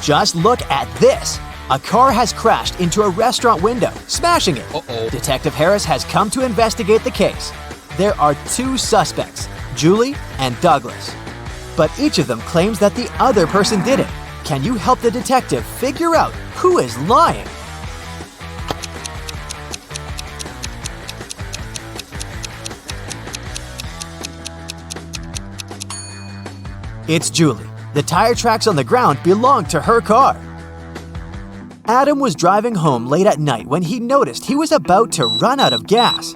Just look at this. A car has crashed into a restaurant window, smashing it. Detective Harris has come to investigate the case. There are two suspects, Julie and Douglas. But each of them claims that the other person did it. Can you help the detective figure out who is lying? It's Julie. The tire tracks on the ground belonged to her car. Adam was driving home late at night when he noticed he was about to run out of gas.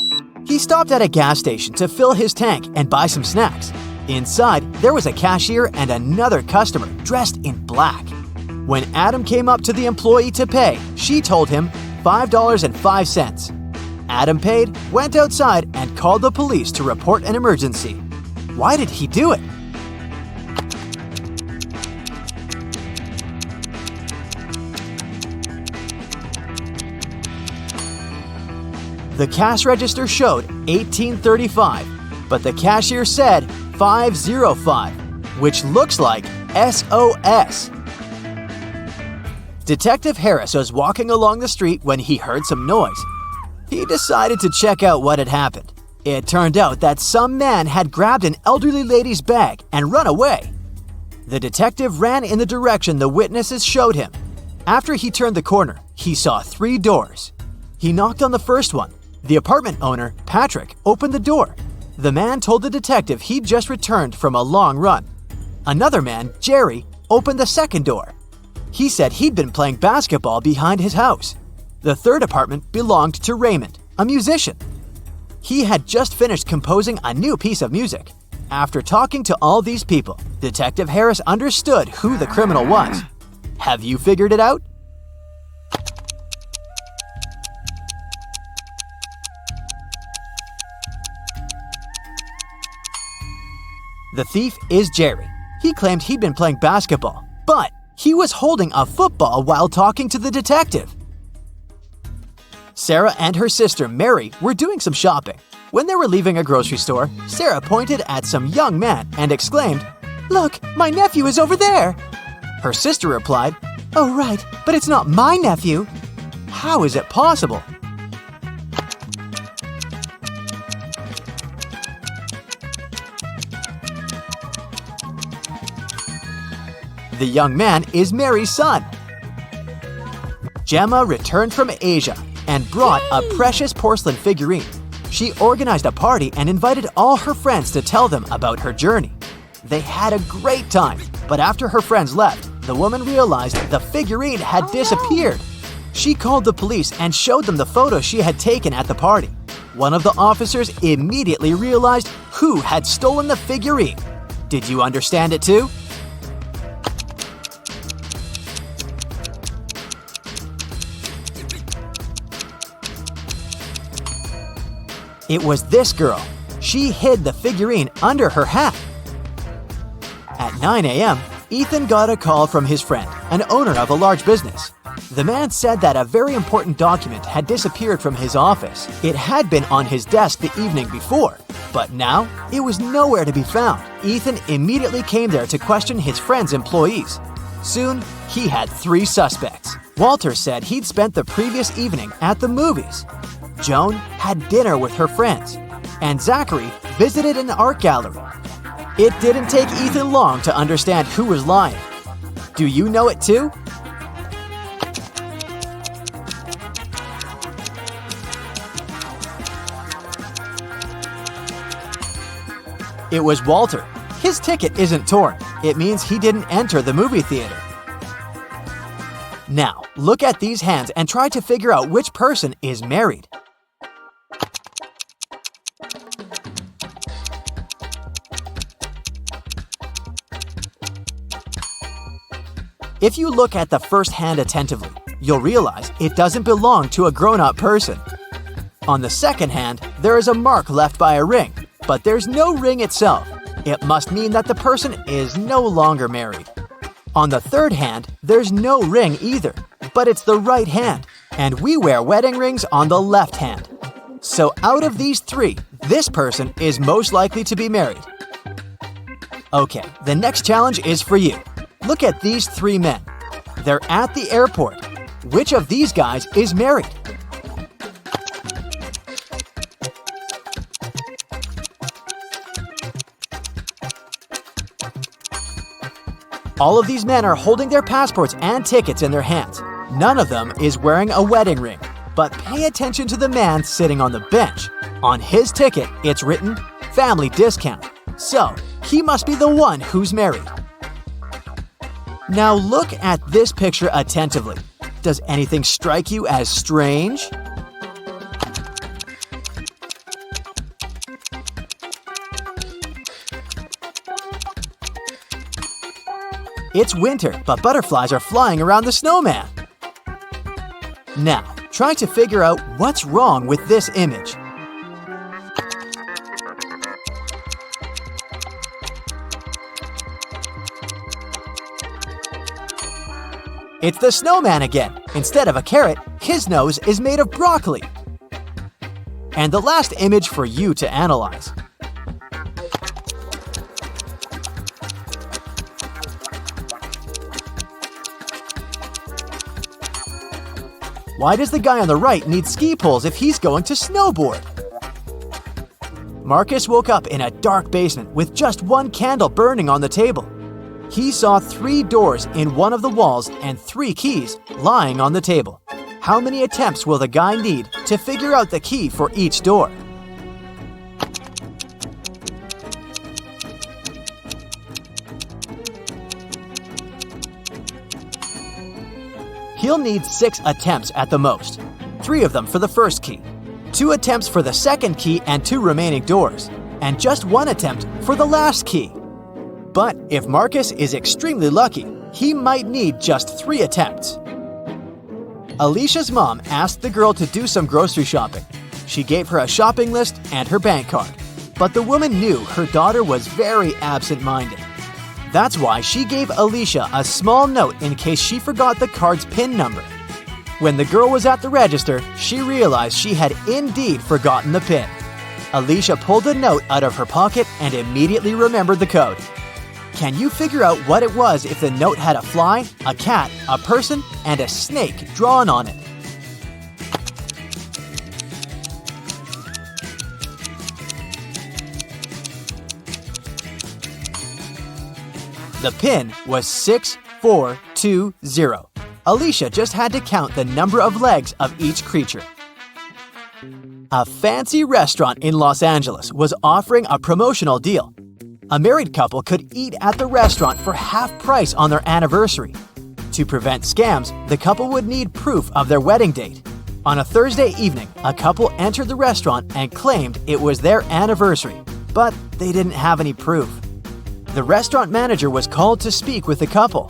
He stopped at a gas station to fill his tank and buy some snacks. Inside, there was a cashier and another customer dressed in black. When Adam came up to the employee to pay, she told him $5.05. Adam paid, went outside, and called the police to report an emergency. Why did he do it? The cash register showed $18.35, but the cashier said $5.05, which looks like SOS. Detective Harris was walking along the street when he heard some noise. He decided to check out what had happened. It turned out that some man had grabbed an elderly lady's bag and run away. The detective ran in the direction the witnesses showed him. After he turned the corner, he saw 3 doors. He knocked on the first one. The apartment owner, Patrick, opened the door. The man told the detective he'd just returned from a long run. Another man, Jerry, opened the second door. He said he'd been playing basketball behind his house. The third apartment belonged to Raymond, a musician. He had just finished composing a new piece of music. After talking to all these people, Detective Harris understood who the criminal was. Have you figured it out? The thief is Jerry. He claimed he'd been playing basketball, but he was holding a football while talking to the detective. Sarah and her sister Mary were doing some shopping. When they were leaving a grocery store, Sarah pointed at some young man and exclaimed, "Look, my nephew is over there!" Her sister replied, "Oh right, but it's not my nephew." How is it possible? The young man is Mary's son. Gemma returned from Asia and brought a precious porcelain figurine. She organized a party and invited all her friends to tell them about her journey. They had a great time, but after her friends left, the woman realized the figurine had disappeared. She called the police and showed them the photo she had taken at the party. One of the officers immediately realized who had stolen the figurine. Did you understand it too? It was this girl. She hid the figurine under her hat. At 9 a.m., Ethan got a call from his friend, an owner of a large business. The man said that a very important document had disappeared from his office. It had been on his desk the evening before, but now it was nowhere to be found. Ethan immediately came there to question his friend's employees. Soon, he had 3 suspects. Walter said he'd spent the previous evening at the movies. Joan had dinner with her friends, and Zachary visited an art gallery. It didn't take Ethan long to understand who was lying. Do you know it too? It was Walter. His ticket isn't torn. It means he didn't enter the movie theater. Now, look at these hands and try to figure out which person is married. If you look at the first hand attentively, you'll realize it doesn't belong to a grown-up person. On the second hand, there is a mark left by a ring, but there's no ring itself. It must mean that the person is no longer married. On the third hand, there's no ring either, but it's the right hand, and we wear wedding rings on the left hand. So out of these 3, this person is most likely to be married. Okay, the next challenge is for you. Look at these 3 men. They're at the airport. Which of these guys is married? All of these men are holding their passports and tickets in their hands. None of them is wearing a wedding ring. But pay attention to the man sitting on the bench. On his ticket, it's written, "Family discount." So, he must be the one who's married. Now look at this picture attentively. Does anything strike you as strange? It's winter, but butterflies are flying around the snowman. Now, try to figure out what's wrong with this image. It's the snowman again. Instead of a carrot, his nose is made of broccoli. And the last image for you to analyze. Why does the guy on the right need ski poles if he's going to snowboard? Marcus woke up in a dark basement with just one candle burning on the table. He saw 3 doors in one of the walls and 3 keys lying on the table. How many attempts will the guy need to figure out the key for each door? He'll need 6 attempts at the most, 3 of them for the first key, 2 attempts for the second key and 2 remaining doors, and just 1 attempt for the last key. But if Marcus is extremely lucky, he might need just 3 attempts. Alicia's mom asked the girl to do some grocery shopping. She gave her a shopping list and her bank card. But the woman knew her daughter was very absent-minded. That's why she gave Alicia a small note in case she forgot the card's PIN number. When the girl was at the register, she realized she had indeed forgotten the PIN. Alicia pulled the note out of her pocket and immediately remembered the code. Can you figure out what it was if the note had a fly, a cat, a person, and a snake drawn on it? The PIN was 6420. Alicia just had to count the number of legs of each creature. A fancy restaurant in Los Angeles was offering a promotional deal. A married couple could eat at the restaurant for half price on their anniversary. To prevent scams, the couple would need proof of their wedding date. On a Thursday evening, a couple entered the restaurant and claimed it was their anniversary, but they didn't have any proof. The restaurant manager was called to speak with the couple.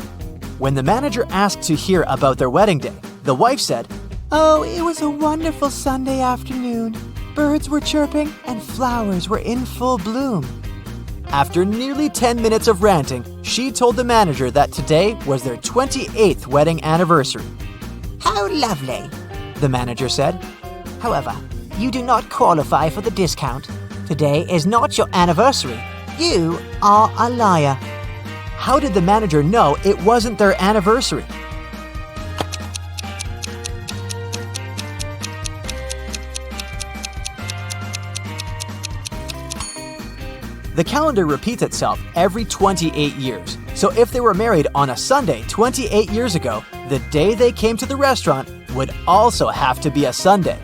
When the manager asked to hear about their wedding day, the wife said, "Oh, it was a wonderful Sunday afternoon. Birds were chirping and flowers were in full bloom." After nearly 10 minutes of ranting, she told the manager that today was their 28th wedding anniversary. "How lovely," the manager said. "However, you do not qualify for the discount. Today is not your anniversary. You are a liar." How did the manager know it wasn't their anniversary? The calendar repeats itself every 28 years. So if they were married on a Sunday 28 years ago, the day they came to the restaurant would also have to be a Sunday.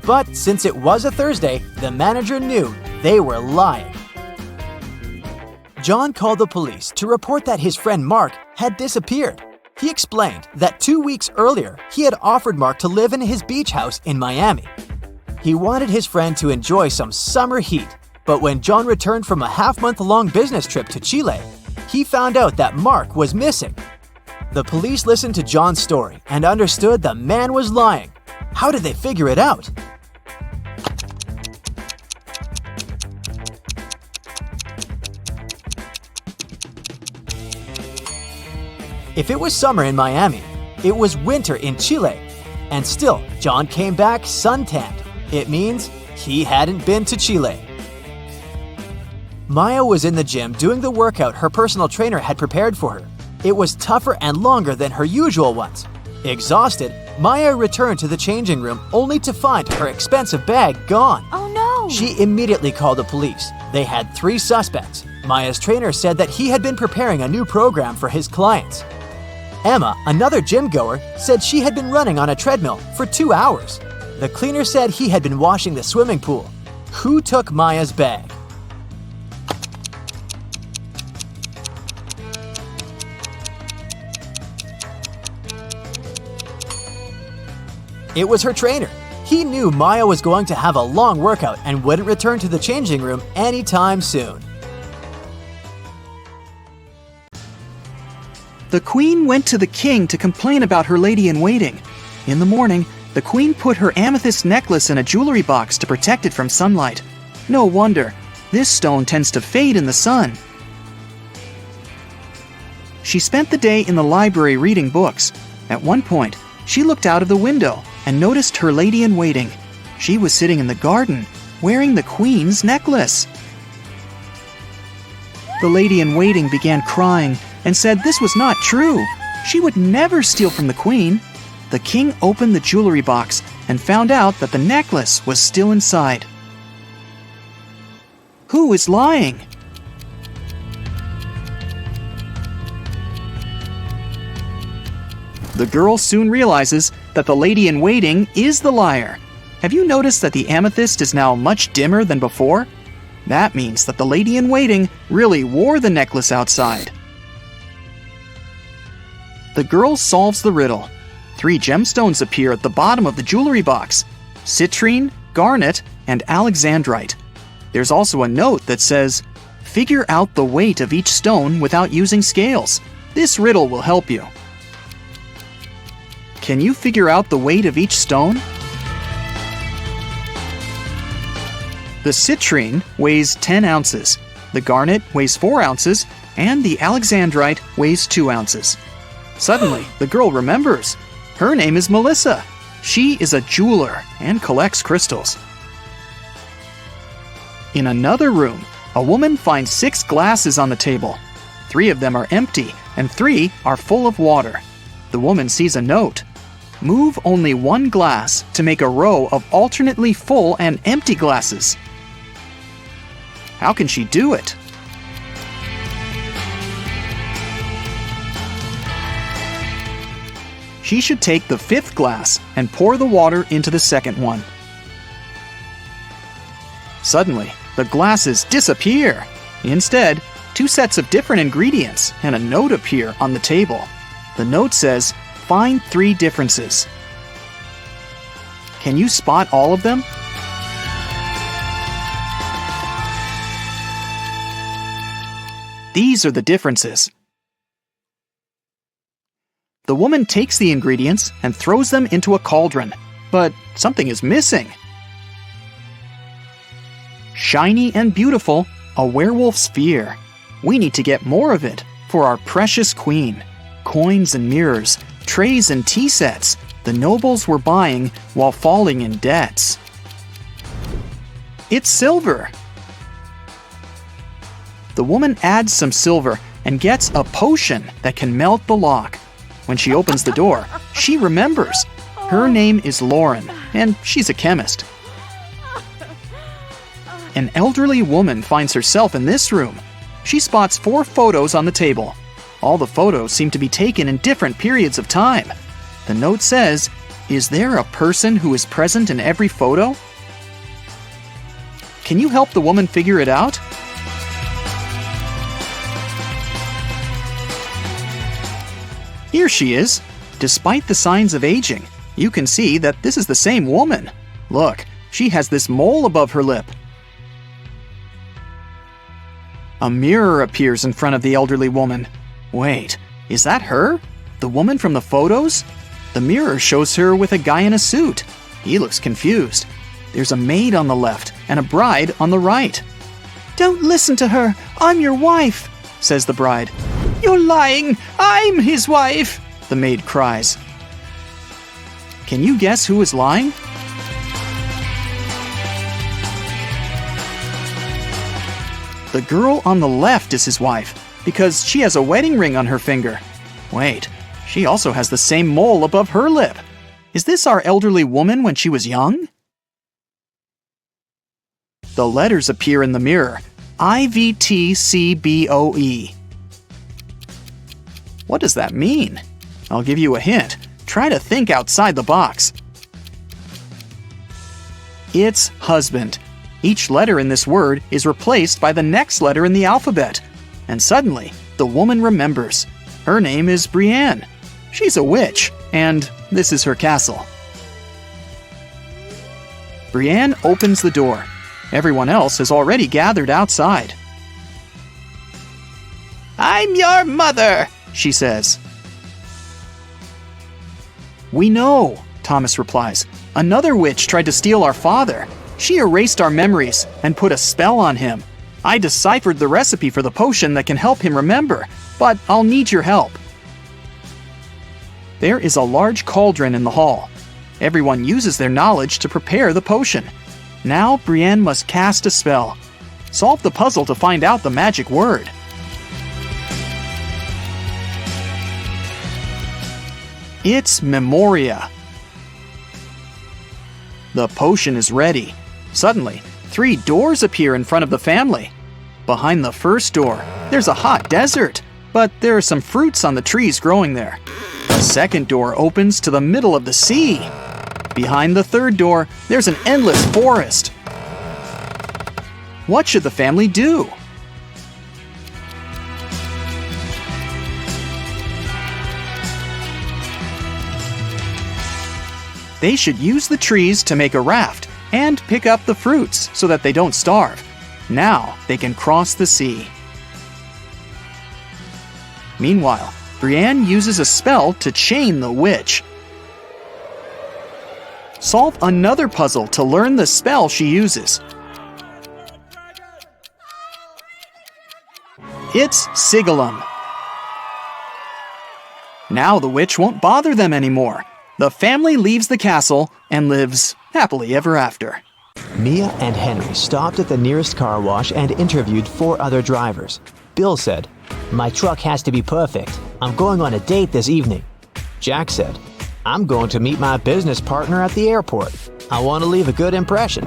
But since it was a Thursday, the manager knew they were lying. John called the police to report that his friend Mark had disappeared. He explained that 2 weeks earlier, he had offered Mark to live in his beach house in Miami. He wanted his friend to enjoy some summer heat. But when John returned from a half-month-long business trip to Chile, he found out that Mark was missing. The police listened to John's story and understood the man was lying. How did they figure it out? If it was summer in Miami, it was winter in Chile. And still, John came back suntanned. It means he hadn't been to Chile. Maya was in the gym doing the workout her personal trainer had prepared for her. It was tougher and longer than her usual ones. Exhausted, Maya returned to the changing room only to find her expensive bag gone. Oh no! She immediately called the police. They had 3 suspects. Maya's trainer said that he had been preparing a new program for his clients. Emma, another gym goer, said she had been running on a treadmill for 2 hours. The cleaner said he had been washing the swimming pool. Who took Maya's bag? It was her trainer. He knew Maya was going to have a long workout and wouldn't return to the changing room anytime soon. The queen went to the king to complain about her lady-in-waiting. In the morning, the queen put her amethyst necklace in a jewelry box to protect it from sunlight. No wonder, this stone tends to fade in the sun. She spent the day in the library reading books. At one point, she looked out of the window and noticed her lady-in-waiting. She was sitting in the garden, wearing the queen's necklace. The lady-in-waiting began crying and said this was not true. She would never steal from the queen. The king opened the jewelry box and found out that the necklace was still inside. Who is lying? The girl soon realizes that the lady-in-waiting is the liar. Have you noticed that the amethyst is now much dimmer than before? That means that the lady-in-waiting really wore the necklace outside. The girl solves the riddle. 3 gemstones appear at the bottom of the jewelry box: citrine, garnet, and alexandrite. There's also a note that says, "Figure out the weight of each stone without using scales. This riddle will help you." Can you figure out the weight of each stone? The citrine weighs 10 ounces, the garnet weighs 4 ounces, and the alexandrite weighs 2 ounces. Suddenly, the girl remembers. Her name is Melissa. She is a jeweler and collects crystals. In another room, a woman finds 6 glasses on the table. 3 of them are empty, and 3 are full of water. The woman sees a note. Move only 1 glass to make a row of alternately full and empty glasses. How can she do it? She should take the 5th glass and pour the water into the second one. Suddenly, the glasses disappear. Instead, 2 sets of different ingredients and a note appear on the table. The note says, "Find 3 differences." Can you spot all of them? These are the differences. The woman takes the ingredients and throws them into a cauldron, but something is missing. Shiny and beautiful, a werewolf's fear. We need to get more of it for our precious queen. Coins and mirrors, trays and tea sets, the nobles were buying while falling in debts. It's silver. The woman adds some silver and gets a potion that can melt the lock. When she opens the door, she remembers. Her name is Lauren, and she's a chemist. An elderly woman finds herself in this room. She spots 4 photos on the table. All the photos seem to be taken in different periods of time. The note says, "Is there a person who is present in every photo?" Can you help the woman figure it out? Here she is. Despite the signs of aging, you can see that this is the same woman. Look, she has this mole above her lip. A mirror appears in front of the elderly woman. Wait, is that her? The woman from the photos? The mirror shows her with a guy in a suit. He looks confused. There's a maid on the left and a bride on the right. "Don't listen to her. I'm your wife," says the bride. "You're lying. I'm his wife," the maid cries. Can you guess who is lying? The girl on the left is his wife because she has a wedding ring on her finger. Wait, she also has the same mole above her lip. Is this our elderly woman when she was young? The letters appear in the mirror. IVTCBOE. What does that mean? I'll give you a hint. Try to think outside the box. It's husband. Each letter in this word is replaced by the next letter in the alphabet. And suddenly, the woman remembers. Her name is Brienne. She's a witch, and this is her castle. Brienne opens the door. Everyone else has already gathered outside. "I'm your mother," she says. "We know," Thomas replies. "Another witch tried to steal our father. She erased our memories and put a spell on him. I deciphered the recipe for the potion that can help him remember, but I'll need your help." There is a large cauldron in the hall. Everyone uses their knowledge to prepare the potion. Now Brienne must cast a spell. Solve the puzzle to find out the magic word. It's Memoria. The potion is ready. Suddenly, 3 doors appear in front of the family. Behind the first door, there's a hot desert, but there are some fruits on the trees growing there. The second door opens to the middle of the sea. Behind the third door, there's an endless forest. What should the family do? They should use the trees to make a raft and pick up the fruits so that they don't starve. Now they can cross the sea. Meanwhile, Brienne uses a spell to chain the witch. Solve another puzzle to learn the spell she uses. It's Sigillum. Now the witch won't bother them anymore. The family leaves the castle and lives happily ever after. Mia and Henry stopped at the nearest car wash and interviewed 4 other drivers. Bill said, "My truck has to be perfect. I'm going on a date this evening." Jack said, "I'm going to meet my business partner at the airport. I want to leave a good impression."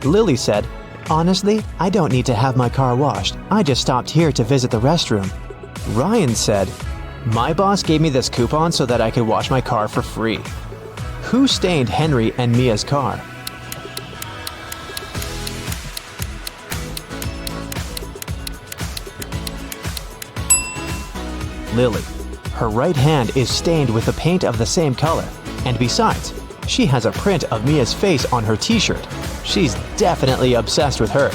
Lily said, "Honestly, I don't need to have my car washed. I just stopped here to visit the restroom." Ryan said, "My boss gave me this coupon so that I could wash my car for free." Who stained Henry and Mia's car? Lily. Her right hand is stained with the paint of the same color, and besides, she has a print of Mia's face on her t-shirt. She's definitely obsessed with her.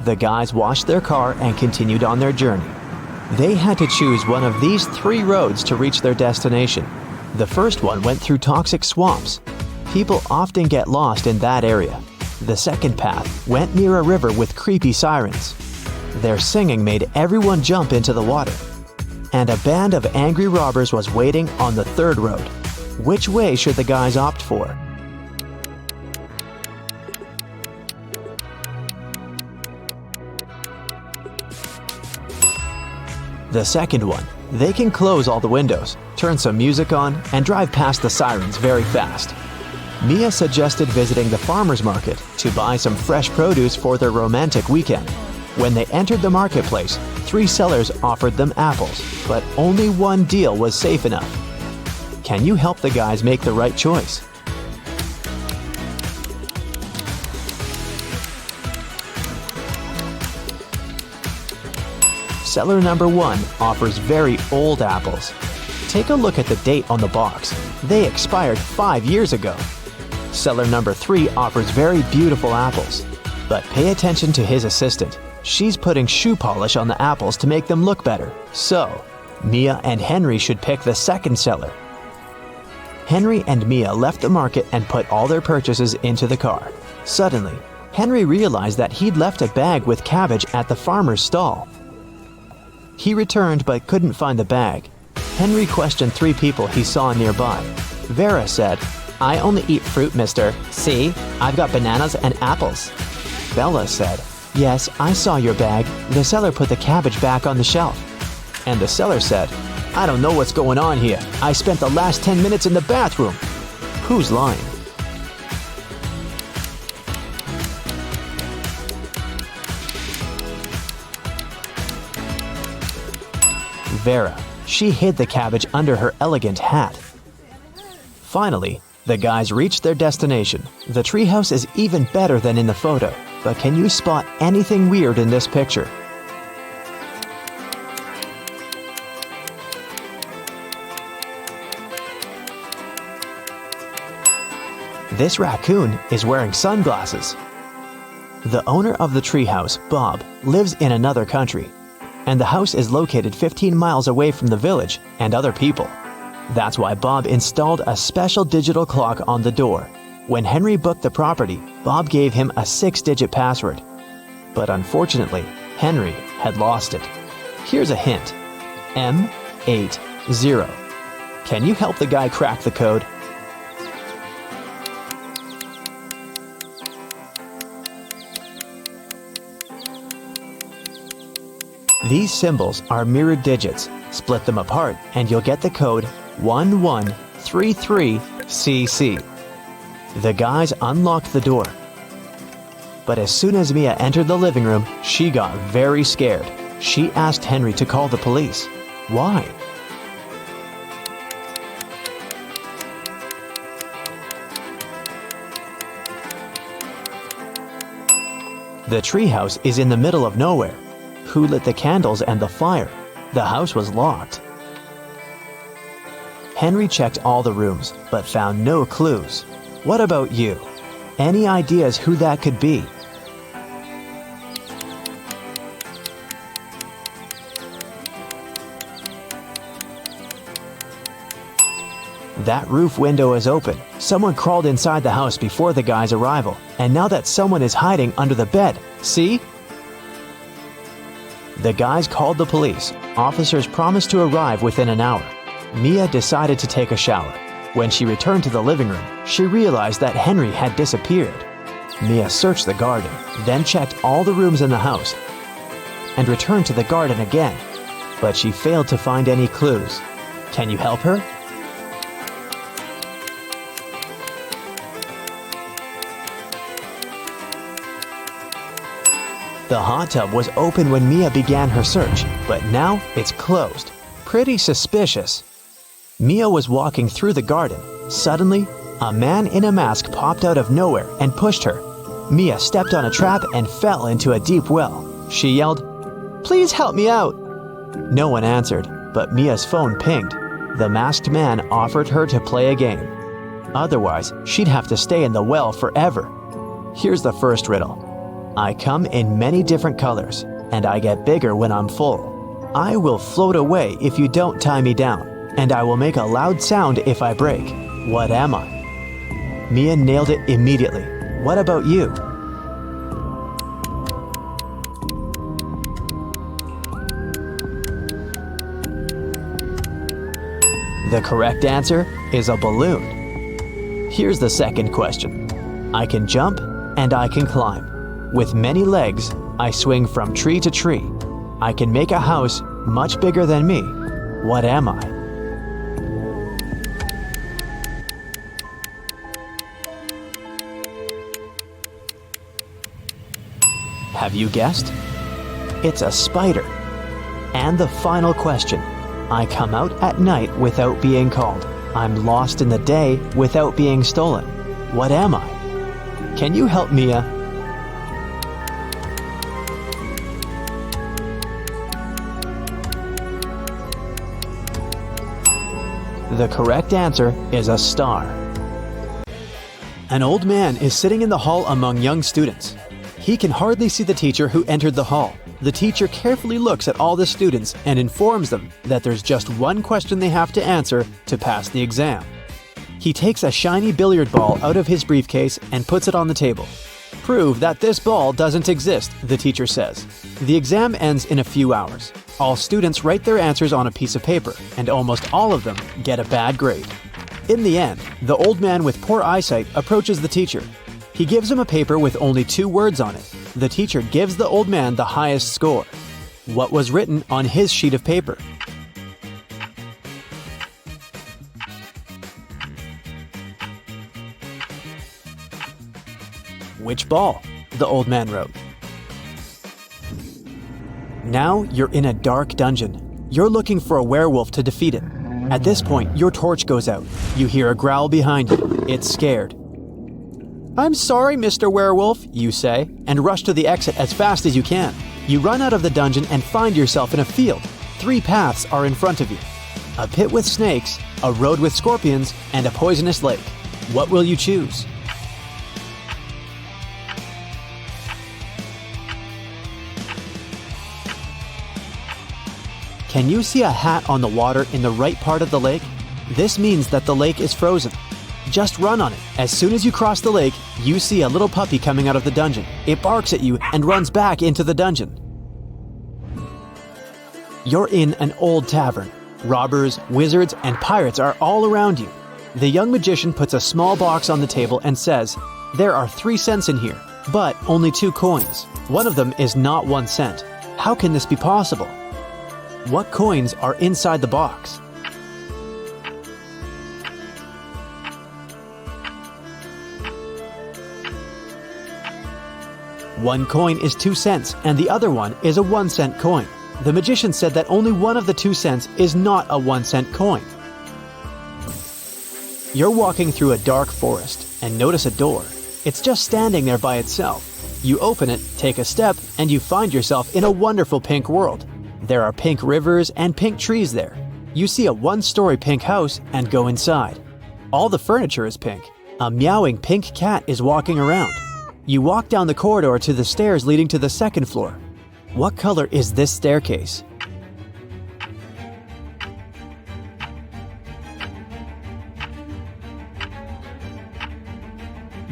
The guys washed their car and continued on their journey. They had to choose one of these 3 roads to reach their destination. The first one went through toxic swamps. People often get lost in that area. The second path went near a river with creepy sirens. Their singing made everyone jump into the water. And a band of angry robbers was waiting on the third road. Which way should the guys opt for? The second one. They can close all the windows, turn some music on, and drive past the sirens very fast. Mia suggested visiting the farmer's market to buy some fresh produce for their romantic weekend. When they entered the marketplace, 3 sellers offered them apples, but only one deal was safe enough. Can you help the guys make the right choice? Seller number 1 offers very old apples. Take a look at the date on the box. They expired 5 years ago. Seller number 3 offers very beautiful apples. But pay attention to his assistant. She's putting shoe polish on the apples to make them look better. So, Mia and Henry should pick the second seller. Henry and Mia left the market and put all their purchases into the car. Suddenly, Henry realized that he'd left a bag with cabbage at the farmer's stall. He returned but couldn't find the bag. Henry questioned 3 people he saw nearby. Vera said, "I only eat fruit, mister. See, I've got bananas and apples." Bella said, "Yes, I saw your bag. The seller put the cabbage back on the shelf." And the seller said, I don't know what's going on here. I spent the last 10 minutes in the bathroom. Who's lying? Vera. She hid the cabbage under her elegant hat. Finally, the guys reached their destination. The treehouse is even better than in the photo, but can you spot anything weird in this picture? This raccoon is wearing sunglasses. The owner of the treehouse, Bob, lives in another country, and the house is located 15 miles away from the village and other people. That's why Bob installed a special digital clock on the door. When Henry booked the property, Bob gave him a 6-digit password. But unfortunately, Henry had lost it. Here's a hint. M80. Can you help the guy crack the code? These symbols are mirrored digits. Split them apart and you'll get the code 1133CC. The guys unlocked the door. But as soon as Mia entered the living room, she got very scared. She asked Henry to call the police. Why? The treehouse is in the middle of nowhere. Who lit the candles and the fire? The house was locked. Henry checked all the rooms, but found no clues. What about you? Any ideas who that could be? That roof window is open. Someone crawled inside the house before the guy's arrival, and now that someone is hiding under the bed. See? The guys called the police. Officers promised to arrive within an hour. Mia decided to take a shower. When she returned to the living room, she realized that Henry had disappeared. Mia searched the garden, then checked all the rooms in the house, and returned to the garden again. But she failed to find any clues. Can you help her? The hot tub was open when Mia began her search, but now it's closed. Pretty suspicious. Mia was walking through the garden. Suddenly, a man in a mask popped out of nowhere and pushed her. Mia stepped on a trap and fell into a deep well. She yelled, "Please help me out!" No one answered, but Mia's phone pinged. The masked man offered her to play a game. Otherwise, she'd have to stay in the well forever. Here's the first riddle. I come in many different colors, and I get bigger when I'm full. I will float away if you don't tie me down, and I will make a loud sound if I break. What am I? Mia nailed it immediately. What about you? The correct answer is a balloon. Here's the second question. I can jump and I can climb. With many legs, I swing from tree to tree. I can make a house much bigger than me. What am I? Have you guessed? It's a spider. And the final question. I come out at night without being called. I'm lost in the day without being stolen. What am I? Can you help Mia? The correct answer is a star. An old man is sitting in the hall among young students. He can hardly see the teacher who entered the hall. The teacher carefully looks at all the students and informs them that there's just one question they have to answer to pass the exam. He takes a shiny billiard ball out of his briefcase and puts it on the table. Prove that this ball doesn't exist, the teacher says. The exam ends in a few hours. All students write their answers on a piece of paper, and almost all of them get a bad grade. In the end, the old man with poor eyesight approaches the teacher. He gives him a paper with only 2 words on it. The teacher gives the old man the highest score. What was written on his sheet of paper? Which ball? The old man wrote. Now you're in a dark dungeon. You're looking for a werewolf to defeat it. At this point, your torch goes out. You hear a growl behind you. It's scared. "I'm sorry, Mr. Werewolf," you say, and rush to the exit as fast as you can. You run out of the dungeon and find yourself in a field. 3 paths are in front of you. A pit with snakes, a road with scorpions, and a poisonous lake. What will you choose? Can you see a hat on the water in the right part of the lake? This means that the lake is frozen. Just run on it. As soon as you cross the lake, you see a little puppy coming out of the dungeon. It barks at you and runs back into the dungeon. You're in an old tavern. Robbers, wizards, and pirates are all around you. The young magician puts a small box on the table and says, "There are 3 cents in here, but only 2 coins. One of them is not 1 cent. How can this be possible?" What coins are inside the box? One coin is 2 cents, and the other one is a 1 cent coin. The magician said that only one of the 2 cents is not a 1 cent coin. You're walking through a dark forest and notice a door. It's just standing there by itself. You open it, take a step, and you find yourself in a wonderful pink world. There are pink rivers and pink trees there. You see a 1-story pink house and go inside. All the furniture is pink. A meowing pink cat is walking around. You walk down the corridor to the stairs leading to the 2nd floor. What color is this staircase?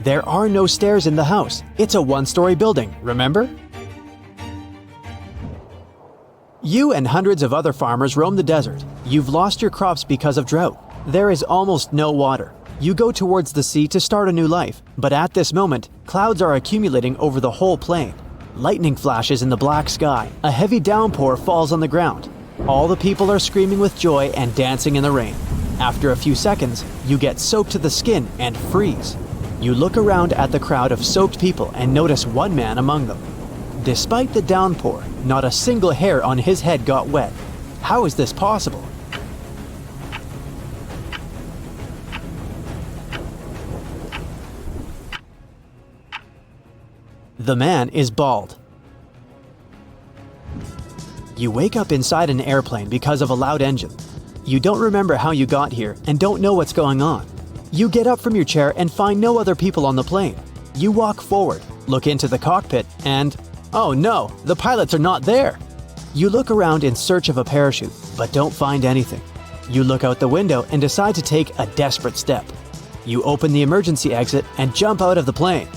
There are no stairs in the house. It's a 1-story building, remember? You and hundreds of other farmers roam the desert. You've lost your crops because of drought. There is almost no water. You go towards the sea to start a new life, but at this moment, clouds are accumulating over the whole plain. Lightning flashes in the black sky. A heavy downpour falls on the ground. All the people are screaming with joy and dancing in the rain. After a few seconds, you get soaked to the skin and freeze. You look around at the crowd of soaked people and notice one man among them. Despite the downpour, not a single hair on his head got wet. How is this possible? The man is bald. You wake up inside an airplane because of a loud engine. You don't remember how you got here and don't know what's going on. You get up from your chair and find no other people on the plane. You walk forward, look into the cockpit, and oh no, the pilots are not there. You look around in search of a parachute, but don't find anything. You look out the window and decide to take a desperate step. You open the emergency exit and jump out of the plane.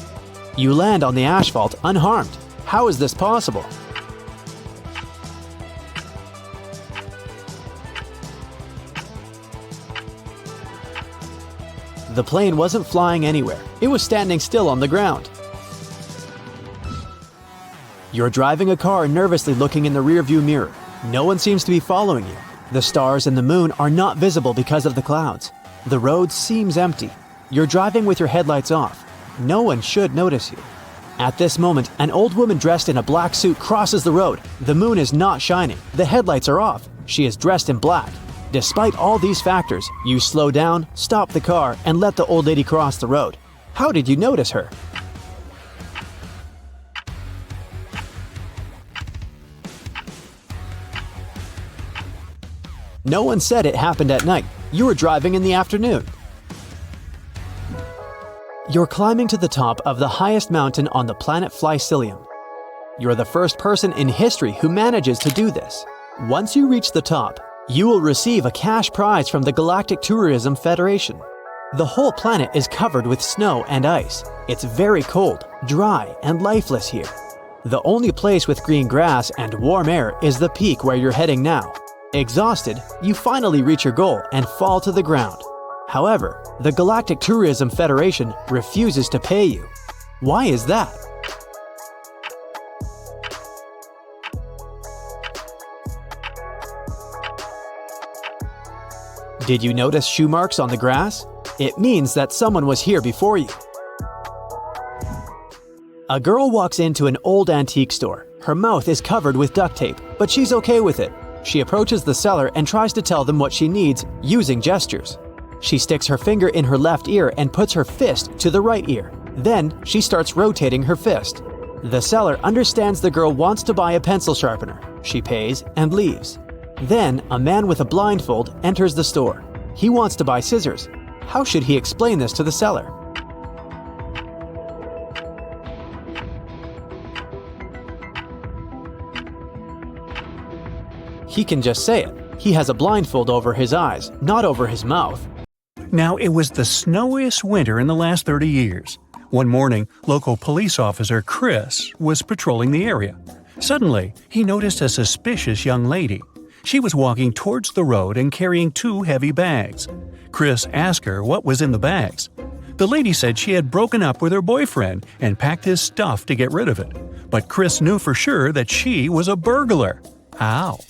You land on the asphalt unharmed. How is this possible? The plane wasn't flying anywhere. It was standing still on the ground. You're driving a car nervously looking in the rearview mirror. No one seems to be following you. The stars and the moon are not visible because of the clouds. The road seems empty. You're driving with your headlights off. No one should notice you. At this moment, an old woman dressed in a black suit crosses the road. The moon is not shining. The headlights are off. She is dressed in black. Despite all these factors, you slow down, stop the car, and let the old lady cross the road. How did you notice her? No one said it happened at night. You were driving in the afternoon. You're climbing to the top of the highest mountain on the planet Flycilium. You're the first person in history who manages to do this. Once you reach the top, you will receive a cash prize from the Galactic Tourism Federation. The whole planet is covered with snow and ice. It's very cold, dry, and lifeless here. The only place with green grass and warm air is the peak where you're heading now. Exhausted, you finally reach your goal and fall to the ground. However, the Galactic Tourism Federation refuses to pay you. Why is that? Did you notice shoe marks on the grass? It means that someone was here before you. A girl walks into an old antique store. Her mouth is covered with duct tape, but she's okay with it. She approaches the seller and tries to tell them what she needs using gestures. She sticks her finger in her left ear and puts her fist to the right ear. Then she starts rotating her fist. The seller understands the girl wants to buy a pencil sharpener. She pays and leaves. Then a man with a blindfold enters the store. He wants to buy scissors. How should he explain this to the seller? He can just say it. He has a blindfold over his eyes, not over his mouth. Now, it was the snowiest winter in the last 30 years. One morning, local police officer Chris was patrolling the area. Suddenly, he noticed a suspicious young lady. She was walking towards the road and carrying 2 heavy bags. Chris asked her what was in the bags. The lady said she had broken up with her boyfriend and packed his stuff to get rid of it. But Chris knew for sure that she was a burglar. How?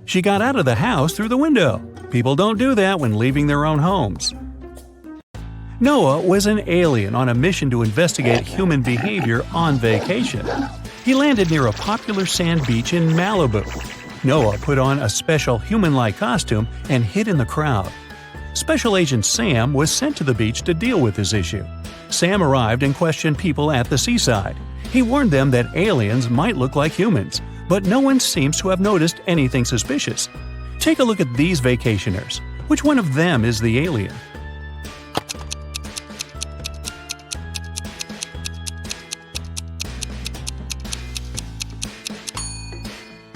She got out of the house through the window. People don't do that when leaving their own homes. Noah was an alien on a mission to investigate human behavior on vacation. He landed near a popular sand beach in Malibu. Noah put on a special human-like costume and hid in the crowd. Special Agent Sam was sent to the beach to deal with this issue. Sam arrived and questioned people at the seaside. He warned them that aliens might look like humans, but no one seems to have noticed anything suspicious. Take a look at these vacationers. Which one of them is the alien?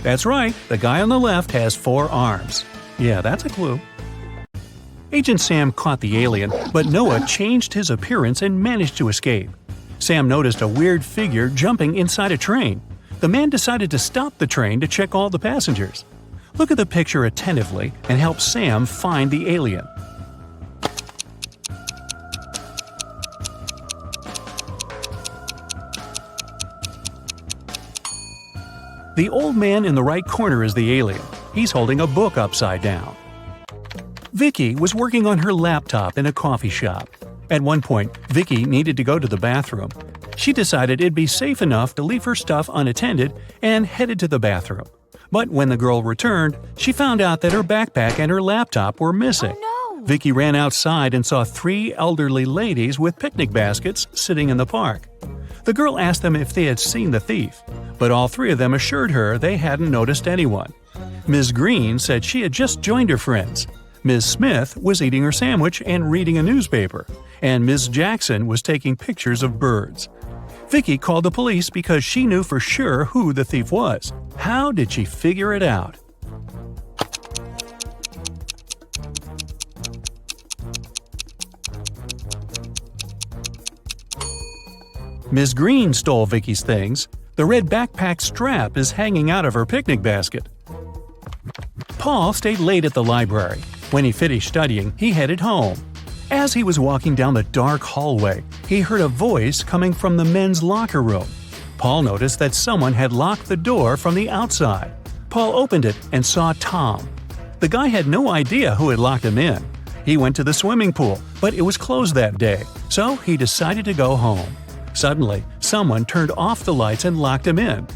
That's right, the guy on the left has 4 arms. Yeah, that's a clue. Agent Sam caught the alien, but Noah changed his appearance and managed to escape. Sam noticed a weird figure jumping inside a train. The man decided to stop the train to check all the passengers. Look at the picture attentively and help Sam find the alien. The old man in the right corner is the alien. He's holding a book upside down. Vicky was working on her laptop in a coffee shop. At one point, Vicky needed to go to the bathroom. She decided it'd be safe enough to leave her stuff unattended and headed to the bathroom. But when the girl returned, she found out that her backpack and her laptop were missing. Oh, no. Vicky ran outside and saw 3 elderly ladies with picnic baskets sitting in the park. The girl asked them if they had seen the thief, but all 3 of them assured her they hadn't noticed anyone. Ms. Green said she had just joined her friends. Ms. Smith was eating her sandwich and reading a newspaper, and Ms. Jackson was taking pictures of birds. Vicky called the police because she knew for sure who the thief was. How did she figure it out? Ms. Green stole Vicky's things. The red backpack strap is hanging out of her picnic basket. Paul stayed late at the library. When he finished studying, he headed home. As he was walking down the dark hallway, he heard a voice coming from the men's locker room. Paul noticed that someone had locked the door from the outside. Paul opened it and saw Tom. The guy had no idea who had locked him in. He went to the swimming pool, but it was closed that day, so he decided to go home. Suddenly, someone turned off the lights and locked him in.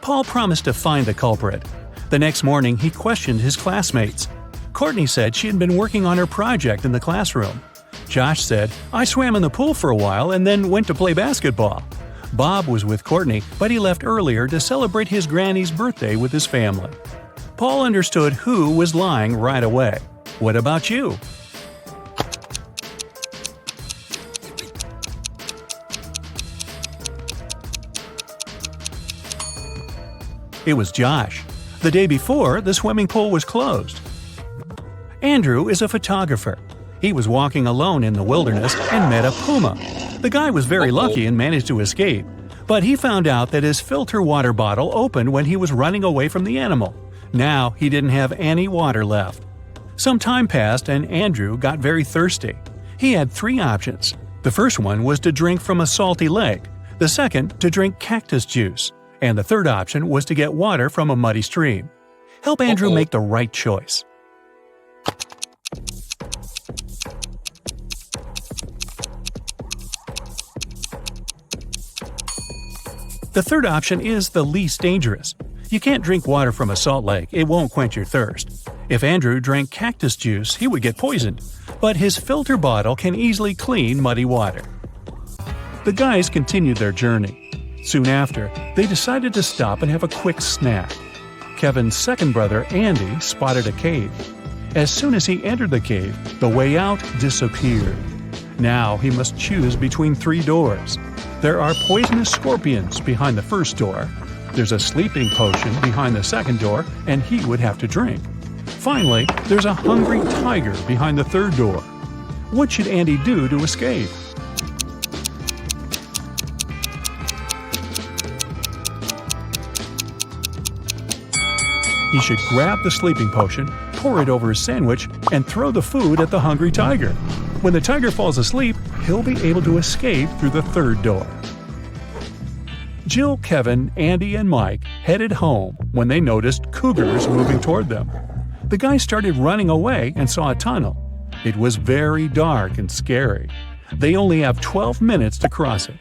Paul promised to find the culprit. The next morning, he questioned his classmates. Courtney said she had been working on her project in the classroom. Josh said, "I swam in the pool for a while and then went to play basketball." Bob was with Courtney, but he left earlier to celebrate his granny's birthday with his family. Paul understood who was lying right away. What about you? It was Josh. The day before, the swimming pool was closed. Andrew is a photographer. He was walking alone in the wilderness and met a puma. The guy was very lucky and managed to escape, but he found out that his filter water bottle opened when he was running away from the animal. Now he didn't have any water left. Some time passed and Andrew got very thirsty. He had 3 options. The first one was to drink from a salty lake, the second to drink cactus juice, and the third option was to get water from a muddy stream. Help Andrew make the right choice. The third option is the least dangerous. You can't drink water from a salt lake, it won't quench your thirst. If Andrew drank cactus juice, he would get poisoned, but his filter bottle can easily clean muddy water. The guys continued their journey. Soon after, they decided to stop and have a quick snack. Kevin's second brother, Andy, spotted a cave. As soon as he entered the cave, the way out disappeared. Now he must choose between 3 doors. There are poisonous scorpions behind the first door. There's a sleeping potion behind the second door, and he would have to drink. Finally, there's a hungry tiger behind the third door. What should Andy do to escape? He should grab the sleeping potion, pour it over his sandwich, and throw the food at the hungry tiger. When the tiger falls asleep, he'll be able to escape through the third door. Jill, Kevin, Andy, and Mike headed home when they noticed cougars moving toward them. The guys started running away and saw a tunnel. It was very dark and scary. They only have 12 minutes to cross it.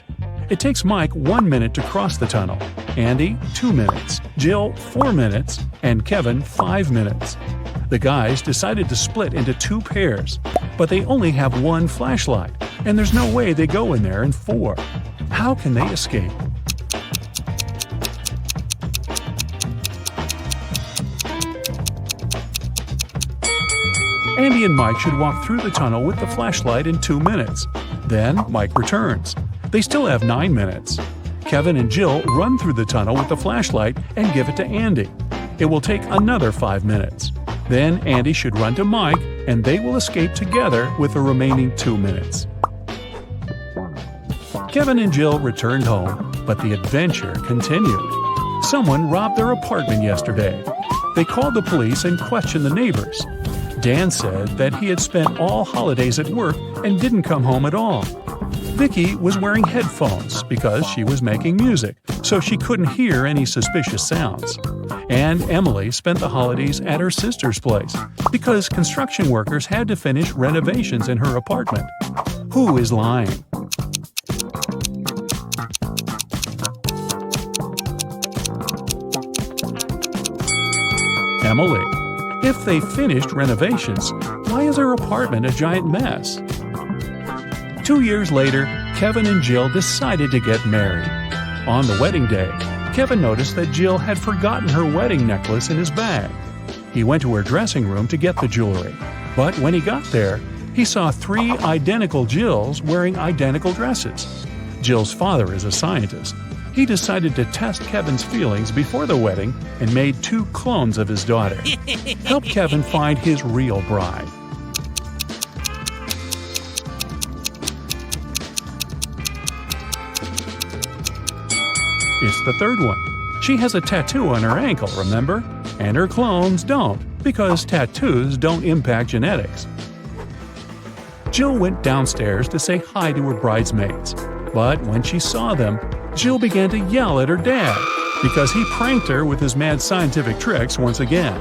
It takes Mike 1 minute to cross the tunnel, Andy 2 minutes, Jill 4 minutes, and Kevin 5 minutes. The guys decided to split into 2 pairs, but they only have 1 flashlight, and there's no way they go in there in 4. How can they escape? Andy and Mike should walk through the tunnel with the flashlight in 2 minutes. Then Mike returns. They still have 9 minutes. Kevin and Jill run through the tunnel with the flashlight and give it to Andy. It will take another 5 minutes. Then Andy should run to Mike, and they will escape together with the remaining 2 minutes. Kevin and Jill returned home, but the adventure continued. Someone robbed their apartment yesterday. They called the police and questioned the neighbors. Dan said that he had spent all holidays at work and didn't come home at all. Vicky was wearing headphones because she was making music, so she couldn't hear any suspicious sounds. And Emily spent the holidays at her sister's place because construction workers had to finish renovations in her apartment. Who is lying? Emily. If they finished renovations, why is her apartment a giant mess? 2 years later, Kevin and Jill decided to get married. On the wedding day, Kevin noticed that Jill had forgotten her wedding necklace in his bag. He went to her dressing room to get the jewelry, but when he got there, he saw 3 identical Jills wearing identical dresses. Jill's father is a scientist. He decided to test Kevin's feelings before the wedding and made 2 clones of his daughter. Help Kevin find his real bride. It's the third one. She has a tattoo on her ankle, remember? And her clones don't, because tattoos don't impact genetics. Jill went downstairs to say hi to her bridesmaids, but when she saw them, Jill began to yell at her dad because he pranked her with his mad scientific tricks once again.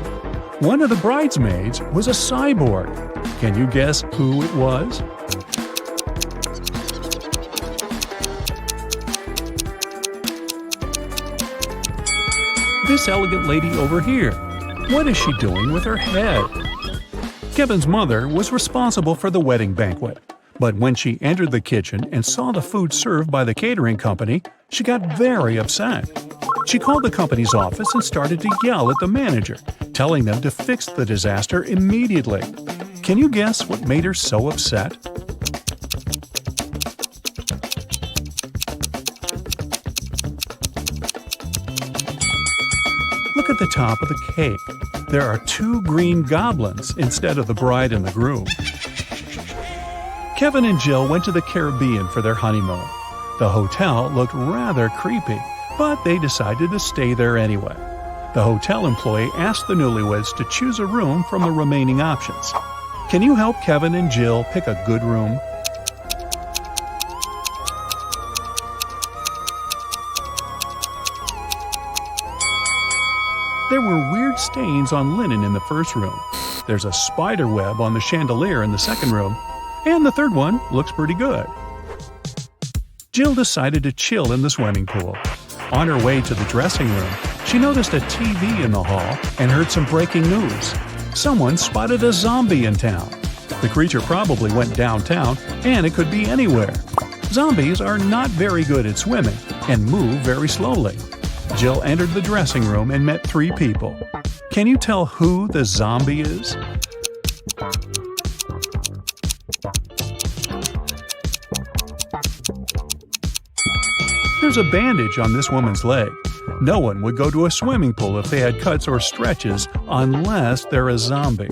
One of the bridesmaids was a cyborg. Can you guess who it was? This elegant lady over here. What is she doing with her head? Kevin's mother was responsible for the wedding banquet. But when she entered the kitchen and saw the food served by the catering company, she got very upset. She called the company's office and started to yell at the manager, telling them to fix the disaster immediately. Can you guess what made her so upset? Look at the top of the cake. There are 2 green goblins instead of the bride and the groom. Kevin and Jill went to the Caribbean for their honeymoon. The hotel looked rather creepy, but they decided to stay there anyway. The hotel employee asked the newlyweds to choose a room from the remaining options. Can you help Kevin and Jill pick a good room? There were weird stains on linen in the first room. There's a spider web on the chandelier in the second room. And the third one looks pretty good. Jill decided to chill in the swimming pool. On her way to the dressing room, she noticed a TV in the hall and heard some breaking news. Someone spotted a zombie in town. The creature probably went downtown, and it could be anywhere. Zombies are not very good at swimming and move very slowly. Jill entered the dressing room and met 3 people. Can you tell who the zombie is? There's a bandage on this woman's leg. No one would go to a swimming pool if they had cuts or stretches unless they're a zombie.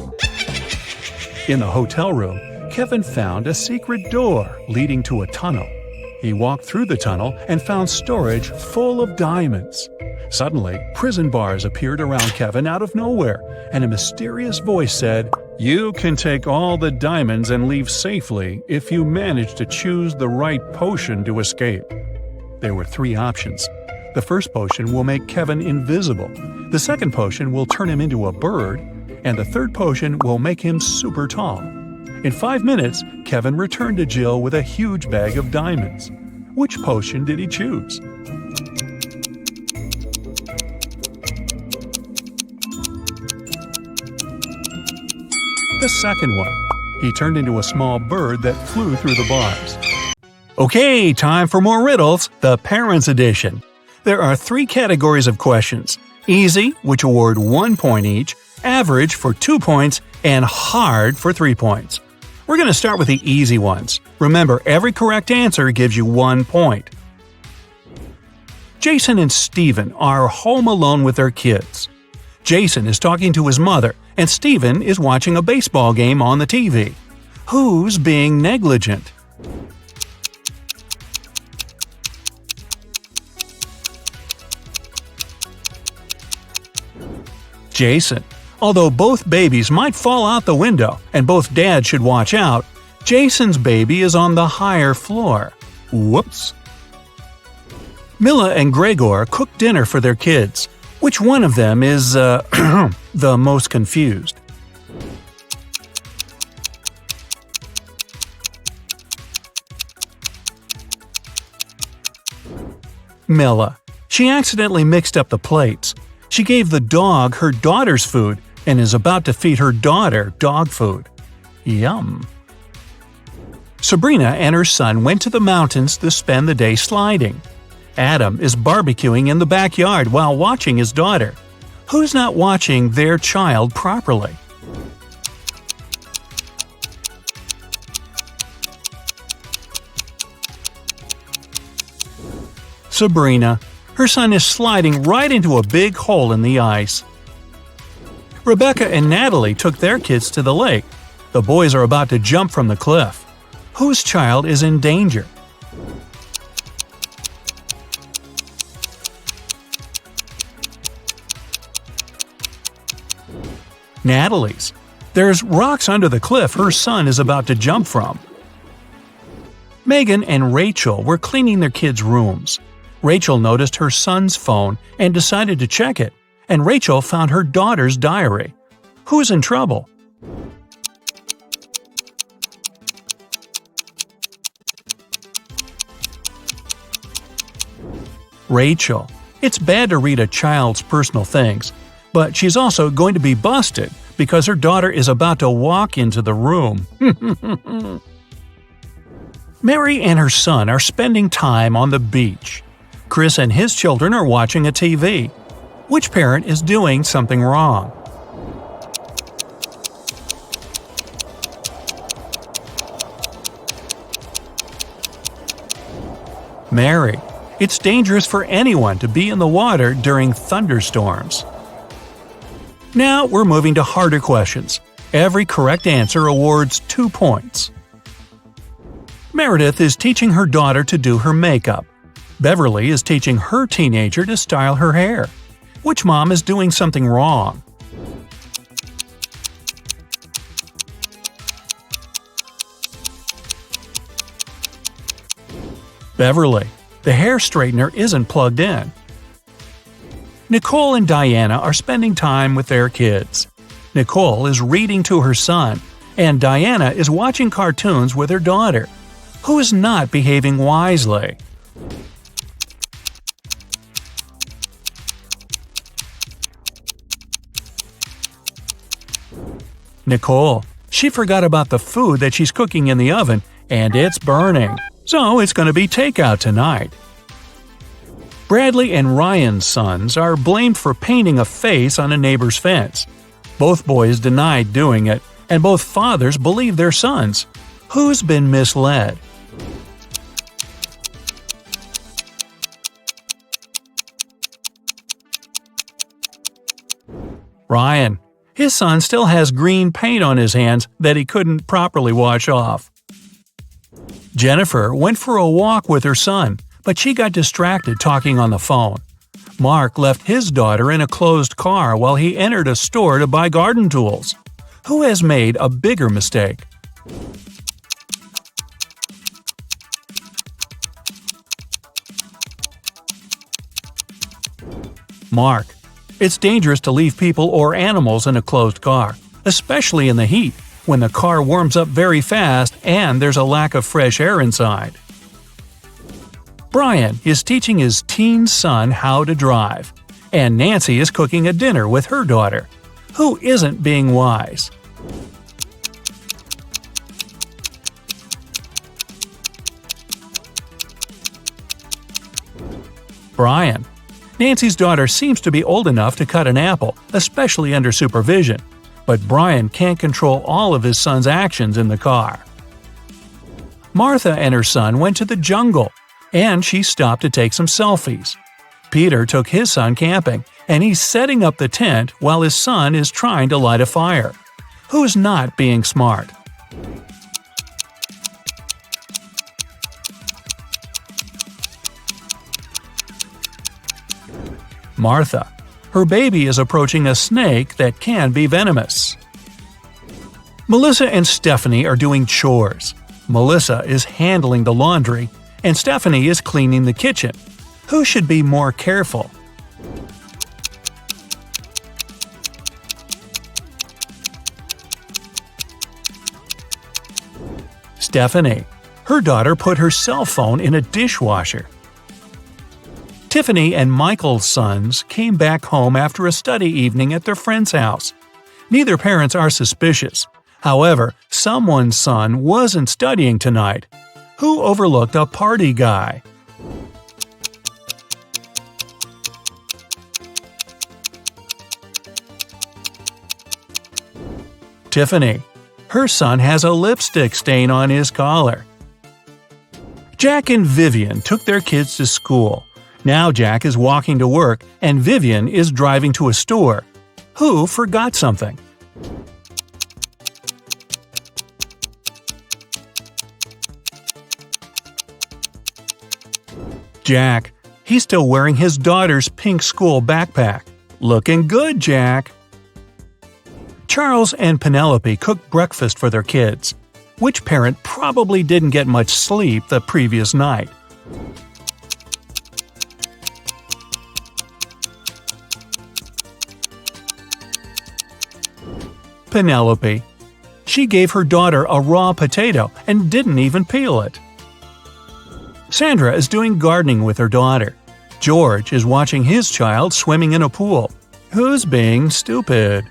In the hotel room, Kevin found a secret door leading to a tunnel. He walked through the tunnel and found storage full of diamonds. Suddenly, prison bars appeared around Kevin out of nowhere, and a mysterious voice said, "You can take all the diamonds and leave safely if you manage to choose the right potion to escape." There were 3 options. The first potion will make Kevin invisible, the second potion will turn him into a bird, and the third potion will make him super tall. In 5 minutes, Kevin returned to Jill with a huge bag of diamonds. Which potion did he choose? The second one. He turned into a small bird that flew through the bars. Okay, time for more riddles, the Parents Edition. There are 3 categories of questions. Easy, which award 1 point each, average for 2 points, and hard for 3 points. We're going to start with the easy ones. Remember, every correct answer gives you 1 point. Jason and Steven are home alone with their kids. Jason is talking to his mother, and Steven is watching a baseball game on the TV. Who's being negligent? Jason. Although both babies might fall out the window and both dads should watch out, Jason's baby is on the higher floor. Whoops. Mila and Gregor cook dinner for their kids. Which one of them is, the most confused? Mila. She accidentally mixed up the plates. She gave the dog her daughter's food and is about to feed her daughter dog food. Yum. Sabrina and her son went to the mountains to spend the day sliding. Adam is barbecuing in the backyard while watching his daughter. Who's not watching their child properly? Sabrina. Her son is sliding right into a big hole in the ice. Rebecca and Natalie took their kids to the lake. The boys are about to jump from the cliff. Whose child is in danger? Natalie's. There's rocks under the cliff her son is about to jump from. Megan and Rachel were cleaning their kids' rooms. Rachel noticed her son's phone and decided to check it, and Rachel found her daughter's diary. Who's in trouble? Rachel. It's bad to read a child's personal things, but she's also going to be busted because her daughter is about to walk into the room. Mary and her son are spending time on the beach. Chris and his children are watching a TV. Which parent is doing something wrong? Mary. It's dangerous for anyone to be in the water during thunderstorms. Now we're moving to harder questions. Every correct answer awards 2 points. Meredith is teaching her daughter to do her makeup. Beverly is teaching her teenager to style her hair. Which mom is doing something wrong? Beverly. The hair straightener isn't plugged in. Nicole and Diana are spending time with their kids. Nicole is reading to her son, and Diana is watching cartoons with her daughter, who is not behaving wisely. Nicole. She forgot about the food that she's cooking in the oven, and it's burning. So it's going to be takeout tonight. Bradley and Ryan's sons are blamed for painting a face on a neighbor's fence. Both boys denied doing it, and both fathers believe their sons. Who's been misled? Ryan. His son still has green paint on his hands that he couldn't properly wash off. Jennifer went for a walk with her son, but she got distracted talking on the phone. Mark left his daughter in a closed car while he entered a store to buy garden tools. Who has made a bigger mistake? Mark. It's dangerous to leave people or animals in a closed car, especially in the heat, when the car warms up very fast and there's a lack of fresh air inside. Brian is teaching his teen son how to drive, and Nancy is cooking a dinner with her daughter. Who isn't being wise? Brian. Nancy's daughter seems to be old enough to cut an apple, especially under supervision, but Brian can't control all of his son's actions in the car. Martha and her son went to the jungle, and she stopped to take some selfies. Peter took his son camping, and he's setting up the tent while his son is trying to light a fire. Who's not being smart? Martha. Her baby is approaching a snake that can be venomous. Melissa and Stephanie are doing chores. Melissa is handling the laundry, and Stephanie is cleaning the kitchen. Who should be more careful? Stephanie. Her daughter put her cell phone in a dishwasher. Tiffany and Michael's sons came back home after a study evening at their friend's house. Neither parents are suspicious. However, someone's son wasn't studying tonight. Who overlooked a party guy? Tiffany. Her son has a lipstick stain on his collar. Jack and Vivian took their kids to school. Now Jack is walking to work and Vivian is driving to a store. Who forgot something? Jack. He's still wearing his daughter's pink school backpack. Looking good, Jack. Charles and Penelope cooked breakfast for their kids. Which parent probably didn't get much sleep the previous night? Penelope. She gave her daughter a raw potato and didn't even peel it. Sandra is doing gardening with her daughter. George is watching his child swimming in a pool. Who's being stupid?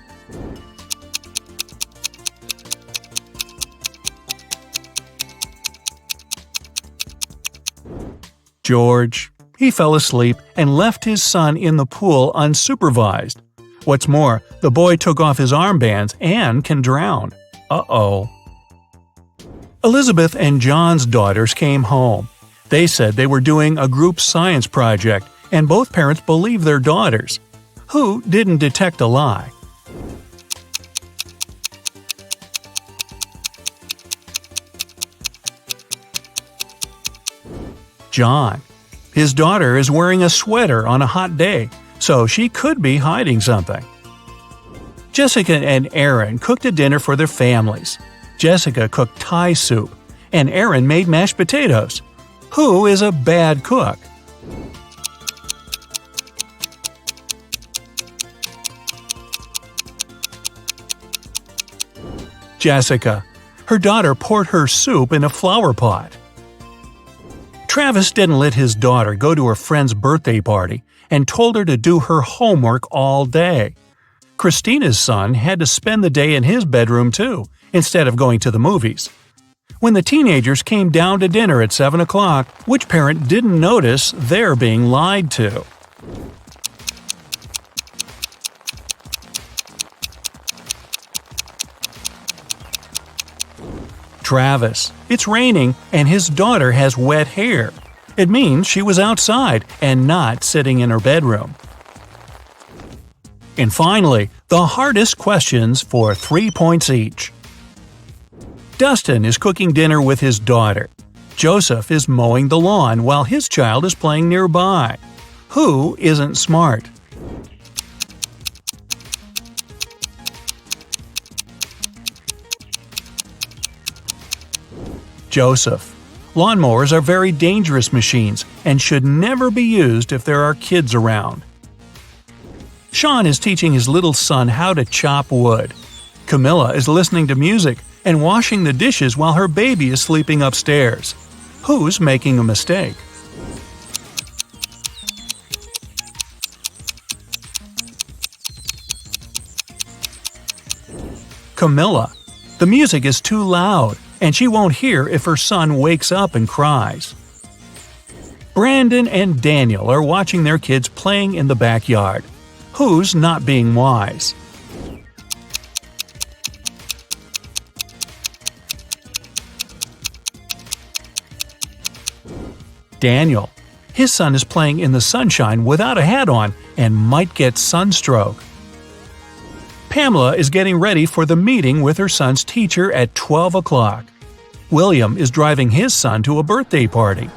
George. He fell asleep and left his son in the pool unsupervised. What's more, the boy took off his armbands and can drown. Uh-oh. Elizabeth and John's daughters came home. They said they were doing a group science project, and both parents believed their daughters. Who didn't detect a lie? John. His daughter is wearing a sweater on a hot day, so she could be hiding something. Jessica and Aaron cooked a dinner for their families. Jessica cooked Thai soup, and Aaron made mashed potatoes. Who is a bad cook? Jessica. Her daughter poured her soup in a flower pot. Travis didn't let his daughter go to her friend's birthday party and told her to do her homework all day. Christina's son had to spend the day in his bedroom too, instead of going to the movies. When the teenagers came down to dinner at 7 o'clock, which parent didn't notice they're being lied to? Travis. It's raining and his daughter has wet hair. It means she was outside and not sitting in her bedroom. And finally, the hardest questions for 3 points each. Dustin is cooking dinner with his daughter. Joseph is mowing the lawn while his child is playing nearby. Who isn't smart? Joseph. Lawnmowers are very dangerous machines and should never be used if there are kids around. Sean is teaching his little son how to chop wood. Camilla is listening to music and washing the dishes while her baby is sleeping upstairs. Who's making a mistake? Camilla. The music is too loud, and she won't hear if her son wakes up and cries. Brandon and Daniel are watching their kids playing in the backyard. Who's not being wise? Daniel. His son is playing in the sunshine without a hat on and might get sunstroke. Pamela is getting ready for the meeting with her son's teacher at 12 o'clock. William is driving his son to a birthday party.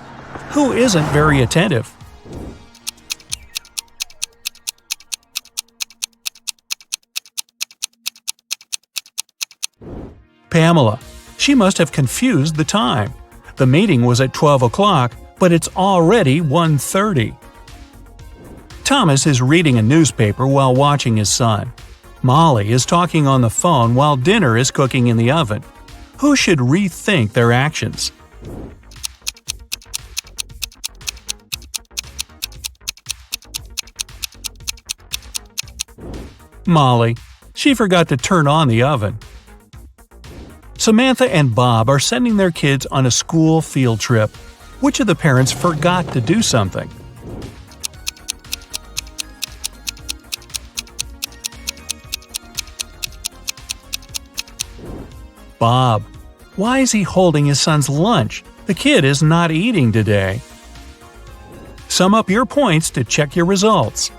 Who isn't very attentive? Pamela. She must have confused the time. The meeting was at 12 o'clock, but it's already 1:30. Thomas is reading a newspaper while watching his son. Molly is talking on the phone while dinner is cooking in the oven. Who should rethink their actions? Molly. She forgot to turn on the oven. Samantha and Bob are sending their kids on a school field trip. Which of the parents forgot to do something? Bob. Why is he holding his son's lunch? The kid is not eating today. Sum up your points to check your results.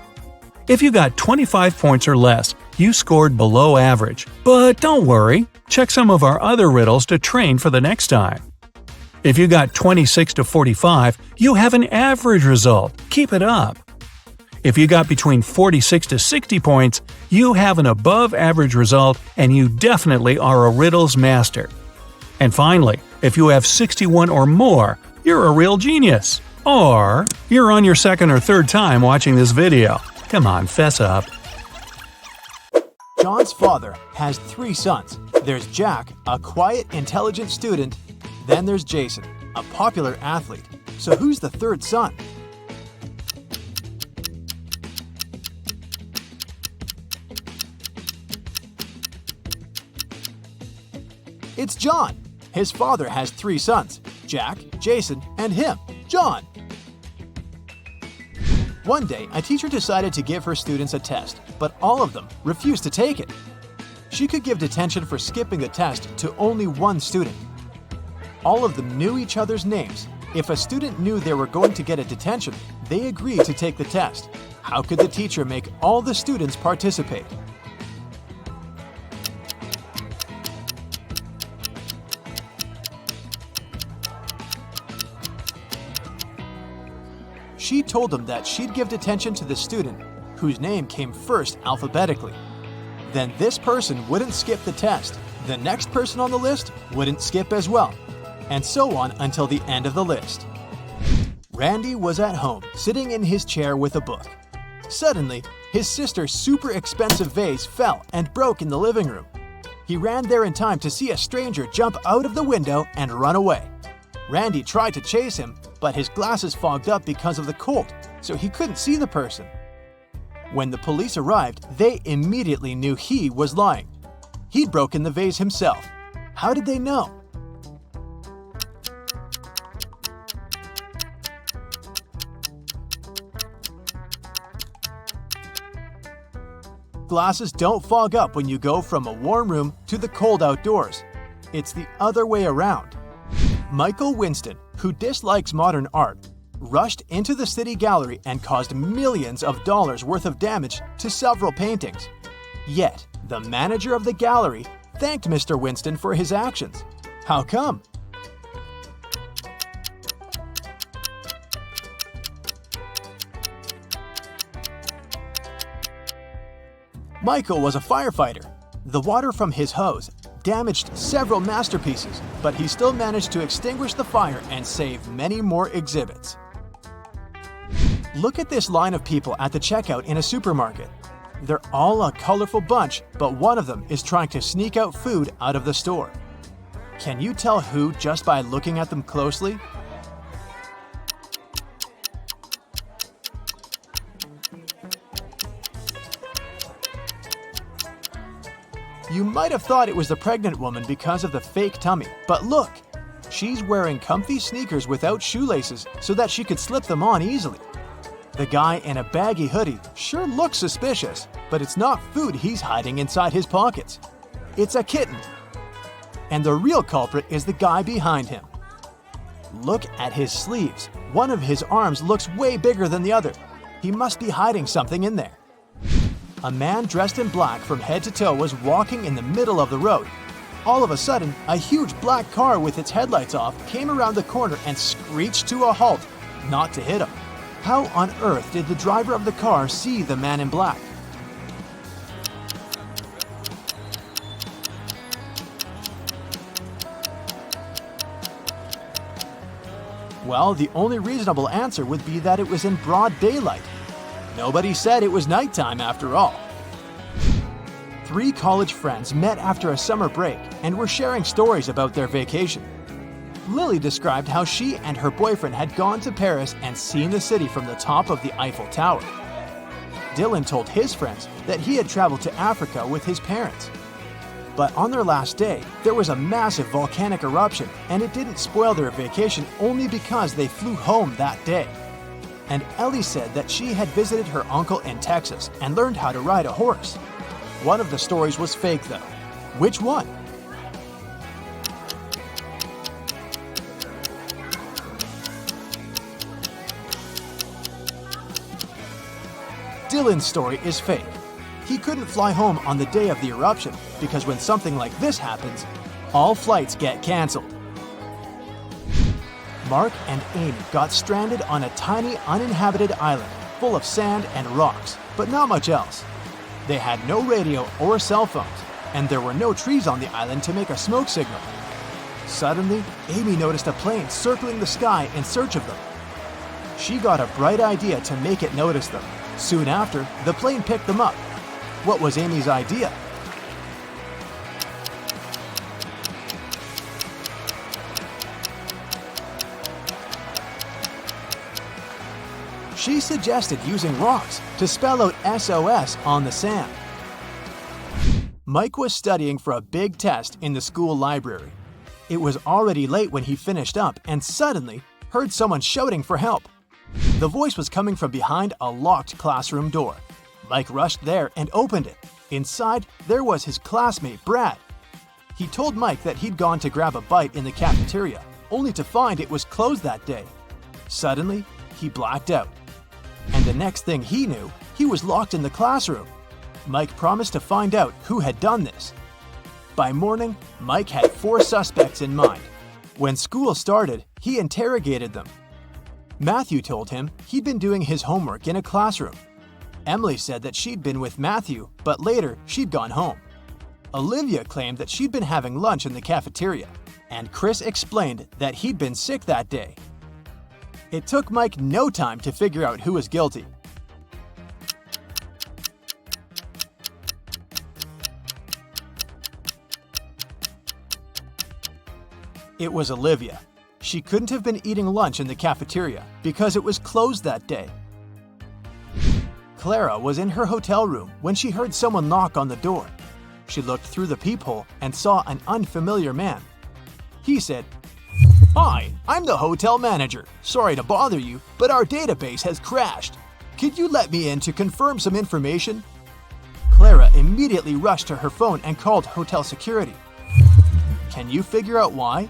If you got 25 points or less, you scored below average. But don't worry, check some of our other riddles to train for the next time. If you got 26 to 45, you have an average result. Keep it up. If you got between 46 to 60 points, you have an above-average result and you definitely are a riddles master. And finally, if you have 61 or more, you're a real genius. Or you're on your second or third time watching this video. Come on, fess up. John's father has 3 sons. There's Jack, a quiet, intelligent student. Then there's Jason, a popular athlete. So who's the third son? It's John. His father has 3 sons, Jack, Jason, and him, John. One day, a teacher decided to give her students a test, but all of them refused to take it. She could give detention for skipping the test to only one student. All of them knew each other's names. If a student knew they were going to get a detention, they agreed to take the test. How could the teacher make all the students participate? She told them that she'd give detention to the student whose name came first alphabetically. Then this person wouldn't skip the test. The next person on the list wouldn't skip as well, and so on until the end of the list. Randy was at home, sitting in his chair with a book. Suddenly, his sister's super expensive vase fell and broke in the living room. He ran there in time to see a stranger jump out of the window and run away. Randy tried to chase him, but his glasses fogged up because of the cold, so he couldn't see the person. When the police arrived, they immediately knew he was lying. He'd broken the vase himself. How did they know? Glasses don't fog up when you go from a warm room to the cold outdoors. It's the other way around. Michael Winston, who dislikes modern art, rushed into the city gallery and caused millions of dollars worth of damage to several paintings. Yet, the manager of the gallery thanked Mr. Winston for his actions. How come? Michael was a firefighter. The water from his hose damaged several masterpieces, but he still managed to extinguish the fire and save many more exhibits. Look at this line of people at the checkout in a supermarket. They're all a colorful bunch, but one of them is trying to sneak out food out of the store. Can you tell who just by looking at them closely? You might have thought it was the pregnant woman because of the fake tummy, but look! She's wearing comfy sneakers without shoelaces so that she could slip them on easily. The guy in a baggy hoodie sure looks suspicious, but it's not food he's hiding inside his pockets. It's a kitten. And the real culprit is the guy behind him. Look at his sleeves. One of his arms looks way bigger than the other. He must be hiding something in there. A man dressed in black from head to toe was walking in the middle of the road. All of a sudden, a huge black car with its headlights off came around the corner and screeched to a halt, not to hit him. How on earth did the driver of the car see the man in black? Well, the only reasonable answer would be that it was in broad daylight. Nobody said it was nighttime after all. 3 college friends met after a summer break and were sharing stories about their vacation. Lily described how she and her boyfriend had gone to Paris and seen the city from the top of the Eiffel Tower. Dylan told his friends that he had traveled to Africa with his parents. But on their last day, there was a massive volcanic eruption, and it didn't spoil their vacation only because they flew home that day. And Ellie said that she had visited her uncle in Texas and learned how to ride a horse. One of the stories was fake though. Which one? Dylan's story is fake. He couldn't fly home on the day of the eruption because when something like this happens, all flights get canceled. Mark and Amy got stranded on a tiny uninhabited island full of sand and rocks, but not much else. They had no radio or cell phones, and there were no trees on the island to make a smoke signal. Suddenly, Amy noticed a plane circling the sky in search of them. She got a bright idea to make it notice them. Soon after, the plane picked them up. What was Amy's idea? She suggested using rocks to spell out SOS on the sand. Mike was studying for a big test in the school library. It was already late when he finished up and suddenly heard someone shouting for help. The voice was coming from behind a locked classroom door. Mike rushed there and opened it. Inside, there was his classmate, Brad. He told Mike that he'd gone to grab a bite in the cafeteria, only to find it was closed that day. Suddenly, he blacked out. And the next thing he knew, he was locked in the classroom. Mike promised to find out who had done this. By morning, Mike had 4 suspects in mind. When school started, he interrogated them. Matthew told him he'd been doing his homework in a classroom. Emily said that she'd been with Matthew, but later she'd gone home. Olivia claimed that she'd been having lunch in the cafeteria, and Chris explained that he'd been sick that day. It took Mike no time to figure out who was guilty. It was Olivia. She couldn't have been eating lunch in the cafeteria because it was closed that day. Clara was in her hotel room when she heard someone knock on the door. She looked through the peephole and saw an unfamiliar man. He said, "Hi, I'm the hotel manager. Sorry to bother you, but our database has crashed. Could you let me in to confirm some information?" Clara immediately rushed to her phone and called hotel security. Can you figure out why?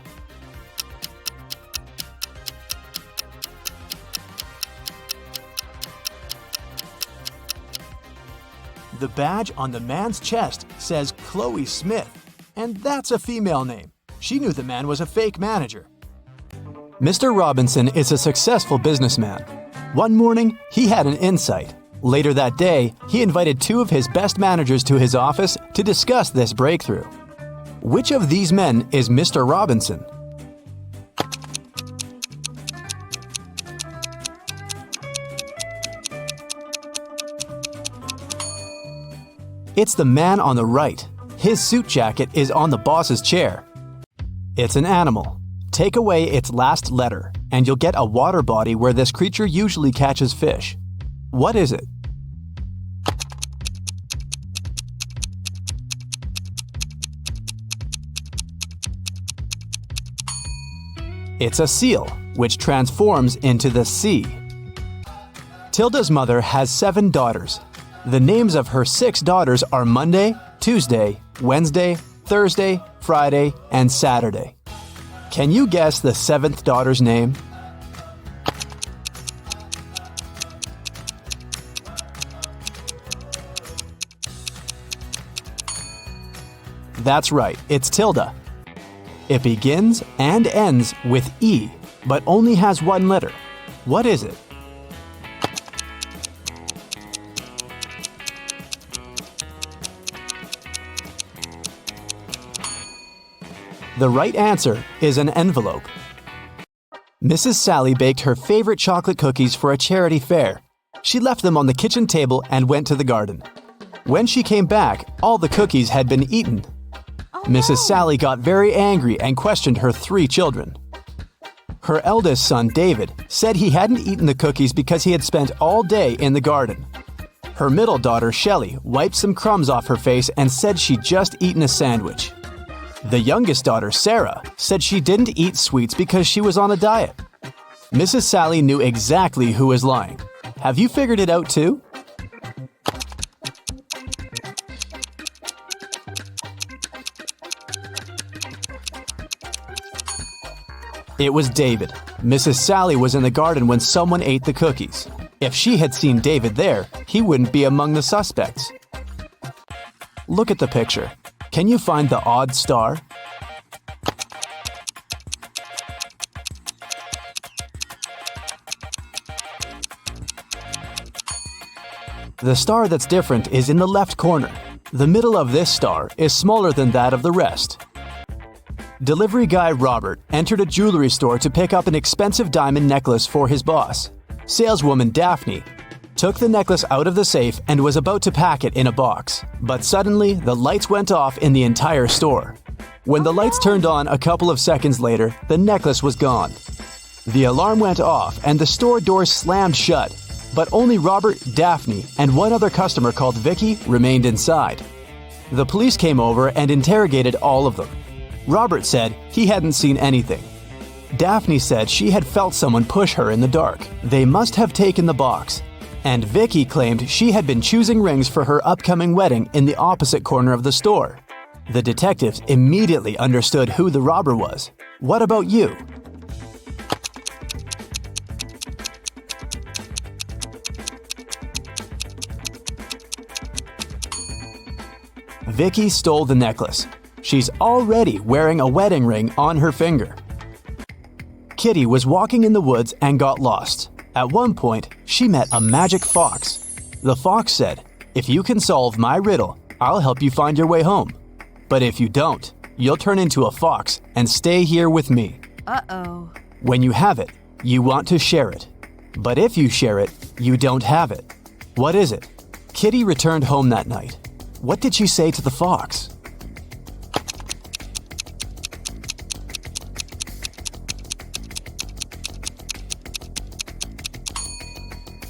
The badge on the man's chest says Chloe Smith, and that's a female name. She knew the man was a fake manager. Mr. Robinson is a successful businessman. One morning, he had an insight. Later that day, he invited two of his best managers to his office to discuss this breakthrough. Which of these men is Mr. Robinson? It's the man on the right. His suit jacket is on the boss's chair. It's an animal. Take away its last letter, and you'll get a water body where this creature usually catches fish. What is it? It's a seal, which transforms into the sea. Tilda's mother has 7 daughters. The names of her 6 daughters are Monday, Tuesday, Wednesday, Thursday, Friday, and Saturday. Can you guess the 7th daughter's name? That's right, it's Tilda. It begins and ends with E, but only has 1 letter. What is it? The right answer is an envelope. Mrs. Sally baked her favorite chocolate cookies for a charity fair. She left them on the kitchen table and went to the garden. When she came back, all the cookies had been eaten. Mrs. Sally got very angry and questioned her 3 children. Her eldest son, David, said he hadn't eaten the cookies because he had spent all day in the garden. Her middle daughter, Shelley, wiped some crumbs off her face and said she'd just eaten a sandwich. The youngest daughter, Sarah, said she didn't eat sweets because she was on a diet. Mrs. Sally knew exactly who was lying. Have you figured it out too? It was David. Mrs. Sally was in the garden when someone ate the cookies. If she had seen David there, he wouldn't be among the suspects. Look at the picture. Can you find the odd star? The star that's different is in the left corner. The middle of this star is smaller than that of the rest. Delivery guy Robert entered a jewelry store to pick up an expensive diamond necklace for his boss. Saleswoman Daphne took the necklace out of the safe and was about to pack it in a box. But suddenly, the lights went off in the entire store. When the lights turned on a couple of seconds later, the necklace was gone. The alarm went off and the store doors slammed shut. But only Robert, Daphne, and one other customer called Vicky remained inside. The police came over and interrogated all of them. Robert said he hadn't seen anything. Daphne said she had felt someone push her in the dark. They must have taken the box. And Vicky claimed she had been choosing rings for her upcoming wedding in the opposite corner of the store. The detectives immediately understood who the robber was. What about you? Vicky stole the necklace. She's already wearing a wedding ring on her finger. Kitty was walking in the woods and got lost. At one point, she met a magic fox. The fox said, "If you can solve my riddle, I'll help you find your way home. But if you don't, you'll turn into a fox and stay here with me." Uh-oh. When you have it, you want to share it. But if you share it, you don't have it. What is it? Kitty returned home that night. What did she say to the fox?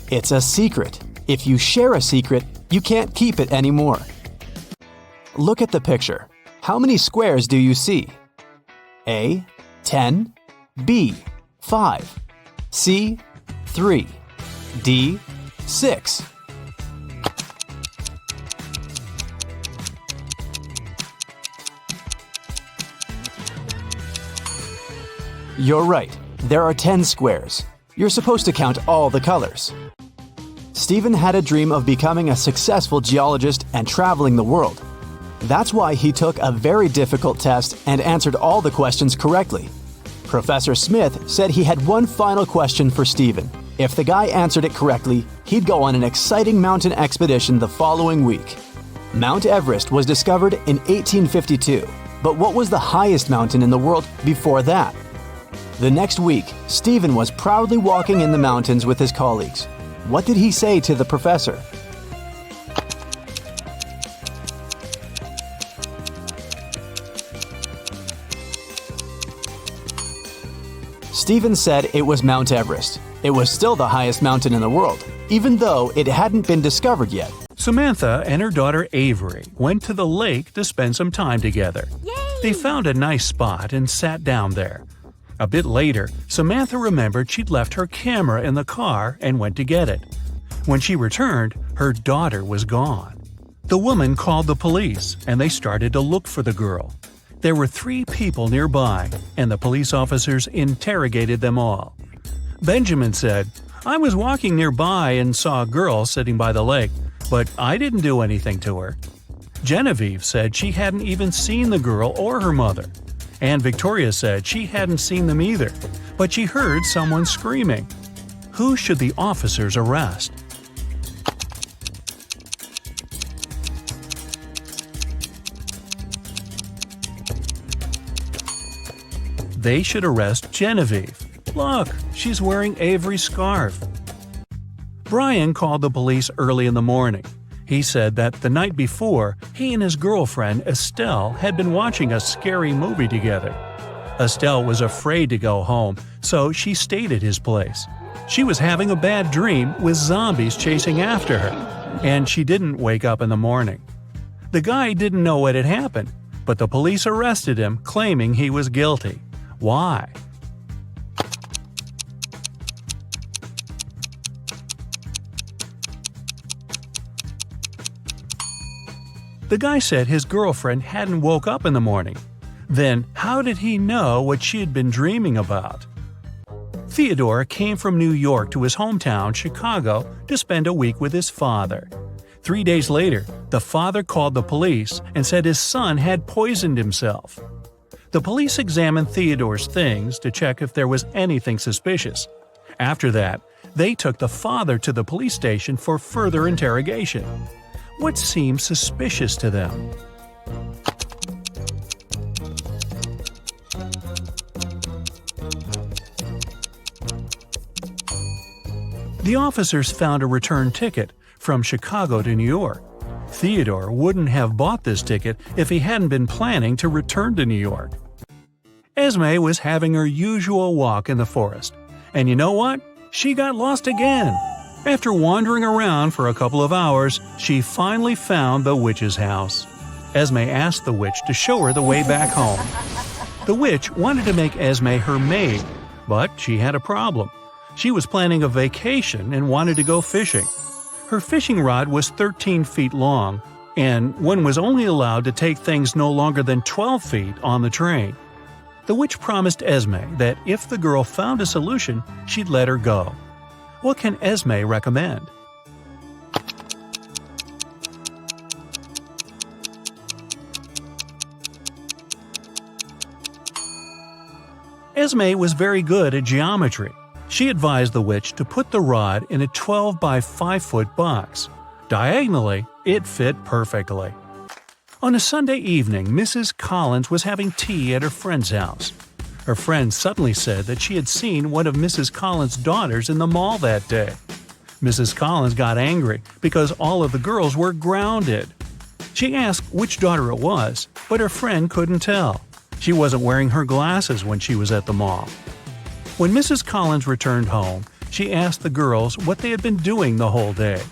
It's a secret. If you share a secret, you can't keep it anymore. Look at the picture. How many squares do you see? A. 10. B. 5. C. 3. D. 6. You're right. There are 10 squares. You're supposed to count all the colors. Stephen had a dream of becoming a successful geologist and traveling the world. That's why he took a very difficult test and answered all the questions correctly. Professor Smith said he had one final question for Stephen. If the guy answered it correctly, he'd go on an exciting mountain expedition the following week. Mount Everest was discovered in 1852, but what was the highest mountain in the world before that? The next week, Stephen was proudly walking in the mountains with his colleagues. What did he say to the professor? Stephen said it was Mount Everest. It was still the highest mountain in the world, even though it hadn't been discovered yet. Samantha and her daughter Avery went to the lake to spend some time together. Yay! They found a nice spot and sat down there. A bit later, Samantha remembered she'd left her camera in the car and went to get it. When she returned, her daughter was gone. The woman called the police, and they started to look for the girl. There were 3 people nearby, and the police officers interrogated them all. Benjamin said, "I was walking nearby and saw a girl sitting by the lake, but I didn't do anything to her." Genevieve said she hadn't even seen the girl or her mother. And Victoria said she hadn't seen them either, but she heard someone screaming. Who should the officers arrest? They should arrest Genevieve. Look, she's wearing Avery's scarf. Brian called the police early in the morning. He said that the night before, he and his girlfriend Estelle had been watching a scary movie together. Estelle was afraid to go home, so she stayed at his place. She was having a bad dream with zombies chasing after her, and she didn't wake up in the morning. The guy didn't know what had happened, but the police arrested him, claiming he was guilty. Why? The guy said his girlfriend hadn't woke up in the morning. Then, how did he know what she had been dreaming about? Theodore came from New York to his hometown, Chicago, to spend a week with his father. 3 days later, the father called the police and said his son had poisoned himself. The police examined Theodore's things to check if there was anything suspicious. After that, they took the father to the police station for further interrogation. What seemed suspicious to them? The officers found a return ticket from Chicago to New York. Theodore wouldn't have bought this ticket if he hadn't been planning to return to New York. Esme was having her usual walk in the forest. And you know what? She got lost again. After wandering around for a couple of hours, she finally found the witch's house. Esme asked the witch to show her the way back home. The witch wanted to make Esme her maid, but she had a problem. She was planning a vacation and wanted to go fishing. Her fishing rod was 13 feet long, and one was only allowed to take things no longer than 12 feet on the train. The witch promised Esme that if the girl found a solution, she'd let her go. What can Esme recommend? Esme was very good at geometry. She advised the witch to put the rod in a 12 by 5 foot box. Diagonally, it fit perfectly. On a Sunday evening, Mrs. Collins was having tea at her friend's house. Her friend suddenly said that she had seen one of Mrs. Collins' daughters in the mall that day. Mrs. Collins got angry because all of the girls were grounded. She asked which daughter it was, but her friend couldn't tell. She wasn't wearing her glasses when she was at the mall. When Mrs. Collins returned home, She asked the girls what they had been doing the whole day.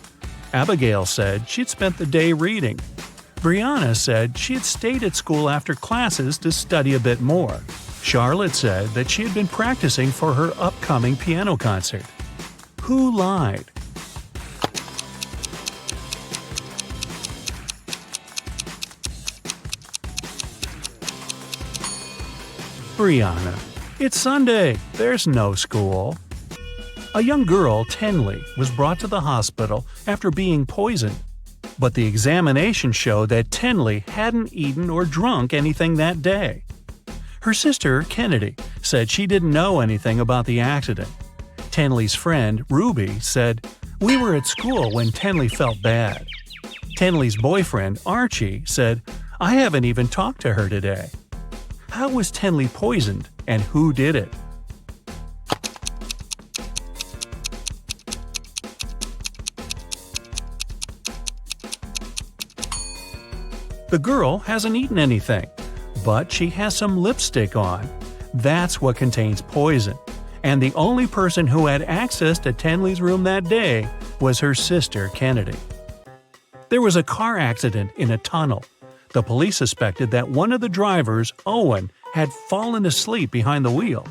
Abigail said she'd spent the day reading. Brianna said she had stayed at school after classes to study a bit more. Charlotte said that she had been practicing for her upcoming piano concert. Who lied? Brianna. It's Sunday. There's no school. A young girl, Tenley, was brought to the hospital after being poisoned. But the examination showed that Tenley hadn't eaten or drunk anything that day. Her sister, Kennedy, said she didn't know anything about the accident. Tenley's friend, Ruby, said, "We were at school when Tenley felt bad." Tenley's boyfriend, Archie, said, "I haven't even talked to her today." How was Tenley poisoned, and who did it? The girl hasn't eaten anything, but she has some lipstick on. That's what contains poison. And the only person who had access to Tenley's room that day was her sister, Kennedy. There was a car accident in a tunnel. The police suspected that one of the drivers, Owen, had fallen asleep behind the wheel.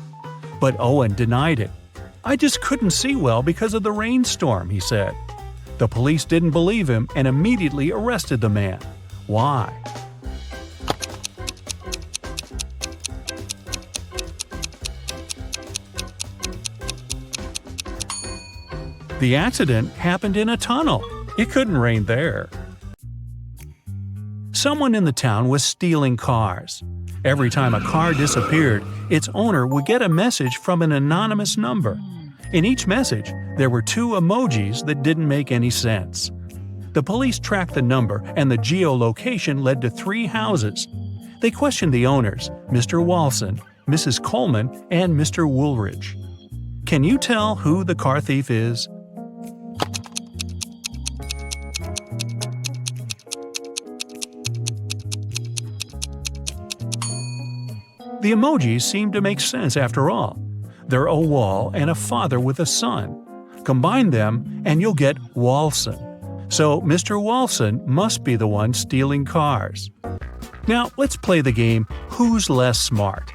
But Owen denied it. "I just couldn't see well because of the rainstorm," he said. The police didn't believe him and immediately arrested the man. Why? The accident happened in a tunnel. It couldn't rain there. Someone in the town was stealing cars. Every time a car disappeared, its owner would get a message from an anonymous number. In each message, there were 2 emojis that didn't make any sense. The police tracked the number, and the geolocation led to 3 houses. They questioned the owners, Mr. Walson, Mrs. Coleman, and Mr. Woolridge. Can you tell who the car thief is? The emojis seem to make sense after all. They're a wall and a father with a son. Combine them and you'll get Walson. So Mr. Walson must be the one stealing cars. Now let's play the game Who's Less Smart?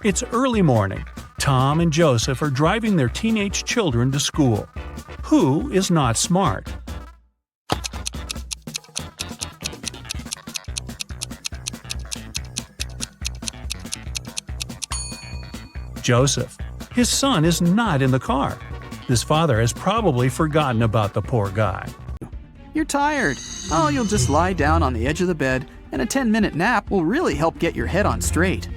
It's early morning. Tom and Joseph are driving their teenage children to school. Who is not smart? Joseph. His son is not in the car. His father has probably forgotten about the poor guy. You're tired. Oh, you'll just lie down on the edge of the bed, and a 10-minute nap will really help get your head on straight.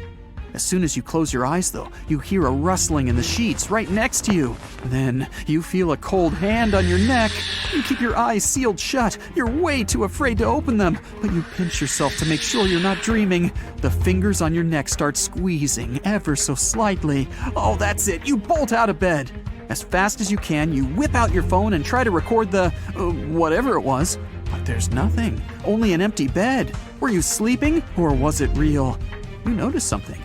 As soon as you close your eyes, though, you hear a rustling in the sheets right next to you. Then you feel a cold hand on your neck. You keep your eyes sealed shut. You're way too afraid to open them, but you pinch yourself to make sure you're not dreaming. The fingers on your neck start squeezing ever so slightly. Oh, that's it. You bolt out of bed. As fast as you can, you whip out your phone and try to record the whatever it was. But there's nothing. Only an empty bed. Were you sleeping, or was it real? You noticed something.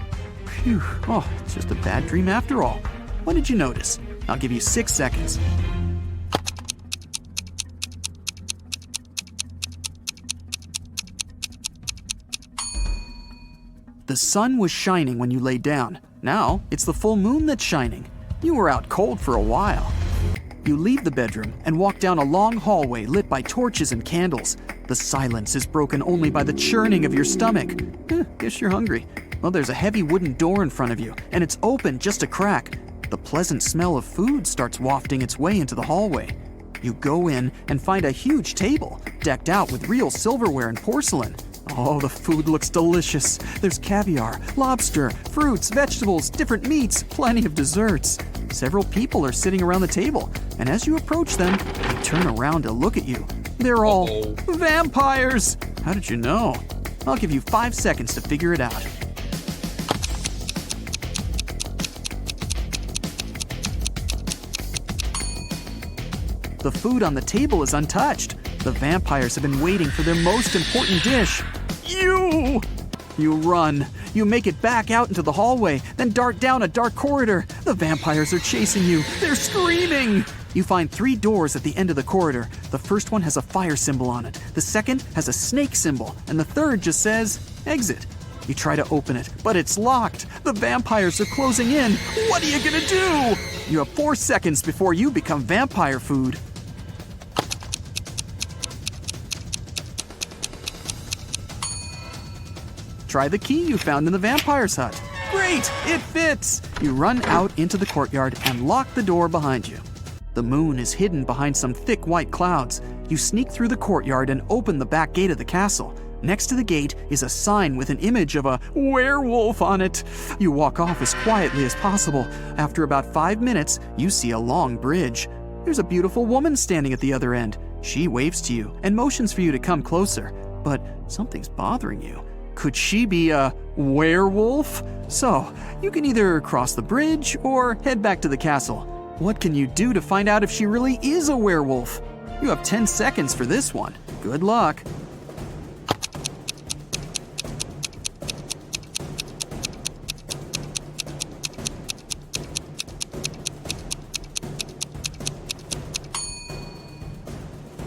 Phew. Oh, it's just a bad dream after all. What did you notice? I'll give you 6 seconds. The sun was shining when you lay down. Now, it's the full moon that's shining. You were out cold for a while. You leave the bedroom and walk down a long hallway lit by torches and candles. The silence is broken only by the churning of your stomach. Guess you're hungry. Well, there's a heavy wooden door in front of you, and it's open just a crack. The pleasant smell of food starts wafting its way into the hallway. You go in and find a huge table, decked out with real silverware and porcelain. Oh, the food looks delicious. There's caviar, lobster, fruits, vegetables, different meats, plenty of desserts. Several people are sitting around the table, and as you approach them, they turn around to look at you. They're all vampires! How did you know? I'll give you 5 seconds to figure it out. The food on the table is untouched. The vampires have been waiting for their most important dish. You! You run. You make it back out into the hallway, then dart down a dark corridor. The vampires are chasing you. They're screaming. You find 3 doors at the end of the corridor. The first one has a fire symbol on it. The second has a snake symbol. And the third just says, exit. You try to open it, but it's locked. The vampires are closing in. What are you gonna do? You have 4 seconds before you become vampire food. Try the key you found in the vampire's hut. Great, it fits! You run out into the courtyard and lock the door behind you. The moon is hidden behind some thick white clouds. You sneak through the courtyard and open the back gate of the castle. Next to the gate is a sign with an image of a werewolf on it. You walk off as quietly as possible. After about 5 minutes, you see a long bridge. There's a beautiful woman standing at the other end. She waves to you and motions for you to come closer. But something's bothering you. Could she be a werewolf? So, you can either cross the bridge or head back to the castle. What can you do to find out if she really is a werewolf? You have 10 seconds for this one. Good luck.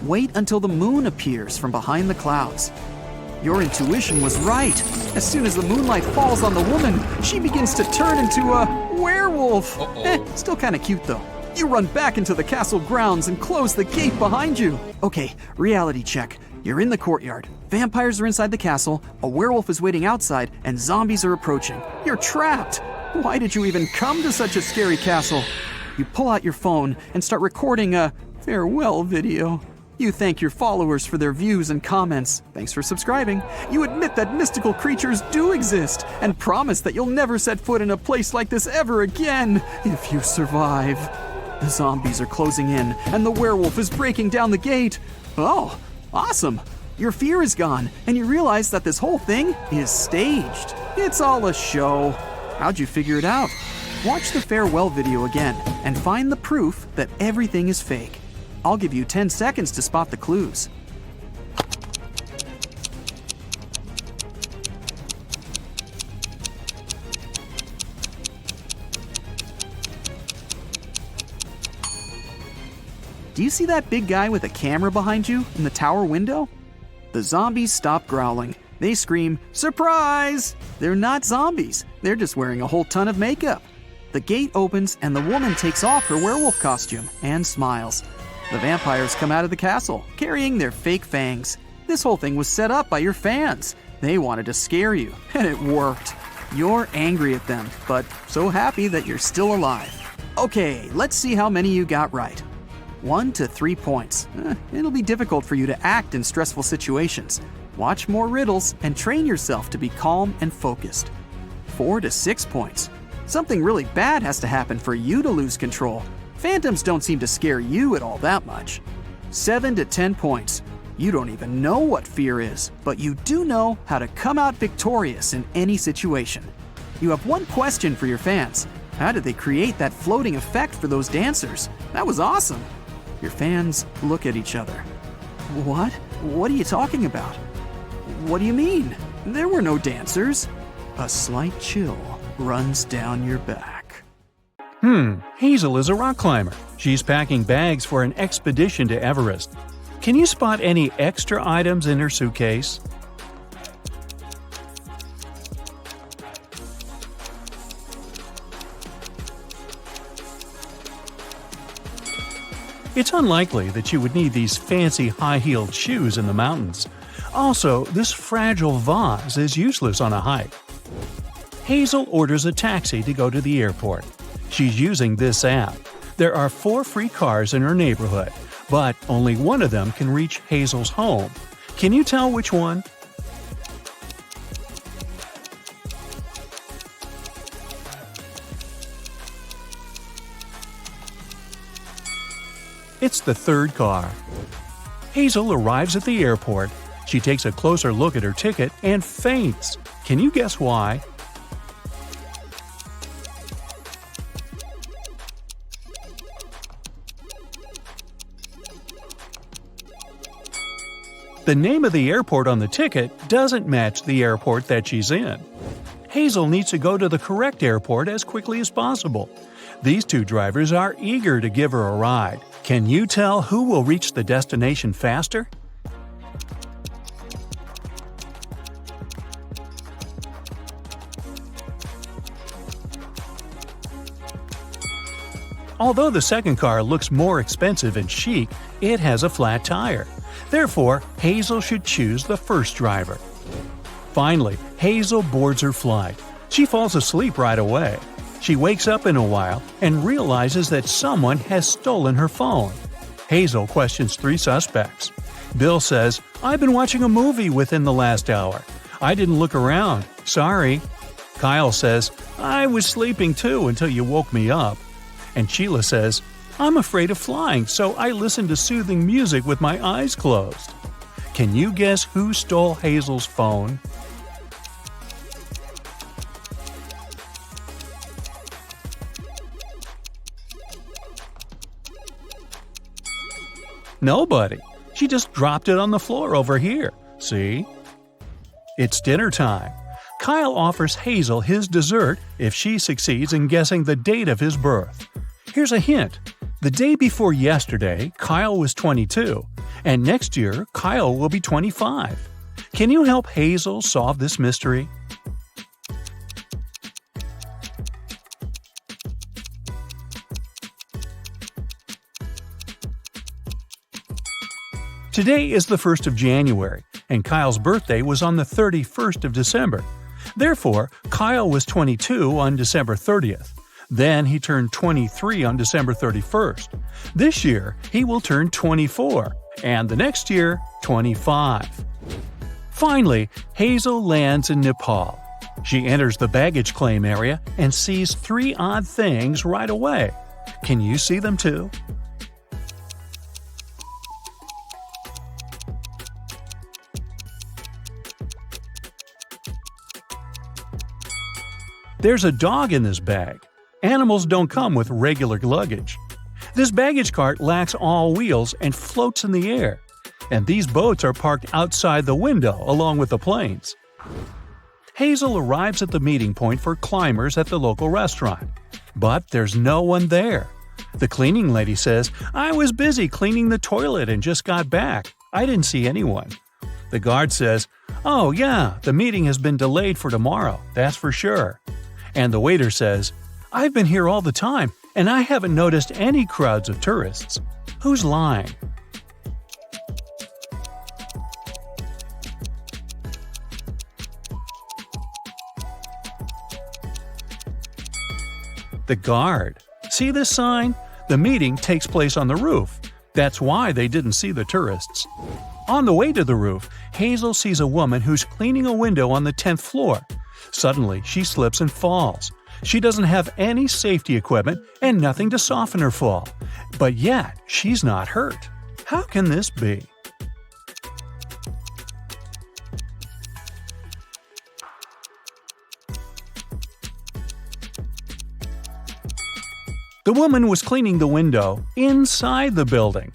Wait until the moon appears from behind the clouds. Your intuition was right. As soon as the moonlight falls on the woman, she begins to turn into a werewolf. Still kind of cute though. You run back into the castle grounds and close the gate behind you. Okay, reality check. You're in the courtyard. Vampires are inside the castle, a werewolf is waiting outside, and zombies are approaching. You're trapped. Why did you even come to such a scary castle? You pull out your phone and start recording a farewell video. You thank your followers for their views and comments. Thanks for subscribing. You admit that mystical creatures do exist and promise that you'll never set foot in a place like this ever again if you survive. The zombies are closing in and the werewolf is breaking down the gate. Oh, awesome. Your fear is gone and you realize that this whole thing is staged. It's all a show. How'd you figure it out? Watch the farewell video again and find the proof that everything is fake. I'll give you 10 seconds to spot the clues. Do you see that big guy with a camera behind you in the tower window? The zombies stop growling. They scream, "Surprise!" They're not zombies. They're just wearing a whole ton of makeup. The gate opens and the woman takes off her werewolf costume and smiles. The vampires come out of the castle, carrying their fake fangs. This whole thing was set up by your fans. They wanted to scare you, and it worked. You're angry at them, but so happy that you're still alive. Okay, let's see how many you got right. 1 to 3 points. It'll be difficult for you to act in stressful situations. Watch more riddles and train yourself to be calm and focused. 4 to 6 points. Something really bad has to happen for you to lose control. Phantoms don't seem to scare you at all that much. 7 to 10 points. You don't even know what fear is, but you do know how to come out victorious in any situation. You have one question for your fans. How did they create that floating effect for those dancers? That was awesome. Your fans look at each other. What? What are you talking about? What do you mean? There were no dancers. A slight chill runs down your back. Hazel is a rock climber. She's packing bags for an expedition to Everest. Can you spot any extra items in her suitcase? It's unlikely that you would need these fancy high-heeled shoes in the mountains. Also, this fragile vase is useless on a hike. Hazel orders a taxi to go to the airport. She's using this app. There are 4 free cars in her neighborhood, but only one of them can reach Hazel's home. Can you tell which one? It's the 3rd car. Hazel arrives at the airport. She takes a closer look at her ticket and faints. Can you guess why? The name of the airport on the ticket doesn't match the airport that she's in. Hazel needs to go to the correct airport as quickly as possible. These two drivers are eager to give her a ride. Can you tell who will reach the destination faster? Although the second car looks more expensive and chic, it has a flat tire. Therefore, Hazel should choose the first driver. Finally, Hazel boards her flight. She falls asleep right away. She wakes up in a while and realizes that someone has stolen her phone. Hazel questions 3 suspects. Bill says, "I've been watching a movie within the last hour. I didn't look around. Sorry." Kyle says, "I was sleeping too until you woke me up." And Sheila says, "I'm afraid of flying, so I listened to soothing music with my eyes closed." Can you guess who stole Hazel's phone? Nobody. She just dropped it on the floor over here. See? It's dinner time. Kyle offers Hazel his dessert if she succeeds in guessing the date of his birth. Here's a hint. The day before yesterday, Kyle was 22, and next year, Kyle will be 25. Can you help Hazel solve this mystery? Today is the 1st of January, and Kyle's birthday was on the 31st of December. Therefore, Kyle was 22 on December 30th. Then he turned 23 on December 31st. This year, he will turn 24, and the next year, 25. Finally, Hazel lands in Nepal. She enters the baggage claim area and sees 3 odd things right away. Can you see them too? There's a dog in this bag. Animals don't come with regular luggage. This baggage cart lacks all wheels and floats in the air. And these boats are parked outside the window along with the planes. Hazel arrives at the meeting point for climbers at the local restaurant. But there's no one there. The cleaning lady says, "I was busy cleaning the toilet and just got back. I didn't see anyone." The guard says, "Oh yeah, the meeting has been delayed for tomorrow, that's for sure." And the waiter says, "I've been here all the time, and I haven't noticed any crowds of tourists." Who's lying? The guard. See this sign? The meeting takes place on the roof. That's why they didn't see the tourists. On the way to the roof, Hazel sees a woman who's cleaning a window on the 10th floor. Suddenly, she slips and falls. She doesn't have any safety equipment and nothing to soften her fall. But yet, she's not hurt. How can this be? The woman was cleaning the window inside the building.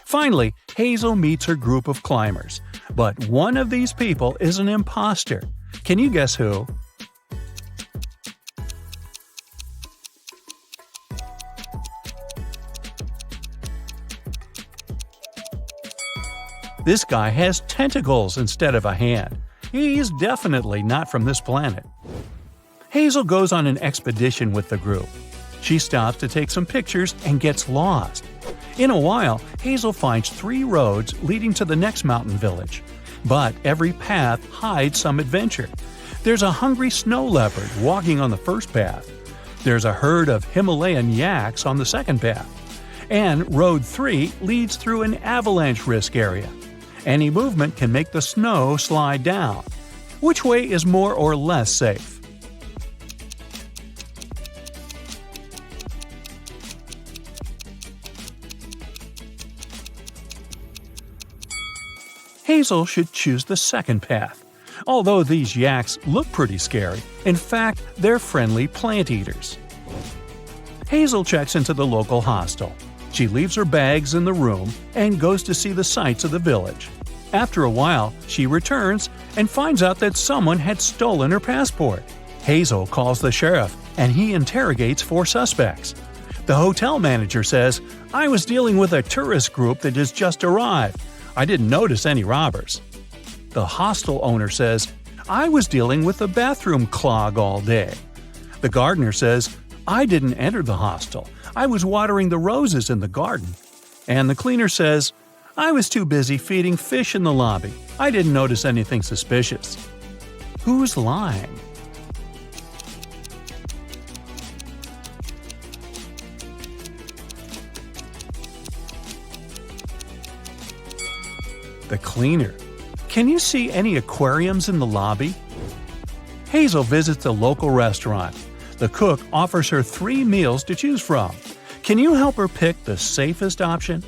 Finally, Hazel meets her group of climbers. But one of these people is an imposter. Can you guess who? This guy has tentacles instead of a hand. He's definitely not from this planet. Hazel goes on an expedition with the group. She stops to take some pictures and gets lost. In a while, Hazel finds 3 roads leading to the next mountain village. But every path hides some adventure. There's a hungry snow leopard walking on the first path. There's a herd of Himalayan yaks on the second path. And Road 3 leads through an avalanche risk area. Any movement can make the snow slide down. Which way is more or less safe? Hazel should choose the second path. Although these yaks look pretty scary, in fact, they're friendly plant eaters. Hazel checks into the local hostel. She leaves her bags in the room and goes to see the sights of the village. After a while, she returns and finds out that someone had stolen her passport. Hazel calls the sheriff, and he interrogates 4 suspects. The hotel manager says, "I was dealing with a tourist group that has just arrived. I didn't notice any robbers." The hostel owner says, "I was dealing with a bathroom clog all day." The gardener says, "I didn't enter the hostel. I was watering the roses in the garden." And the cleaner says, "I was too busy feeding fish in the lobby. I didn't notice anything suspicious." Who's lying? The cleaner. Can you see any aquariums in the lobby? Hazel visits a local restaurant. The cook offers her 3 meals to choose from. Can you help her pick the safest option?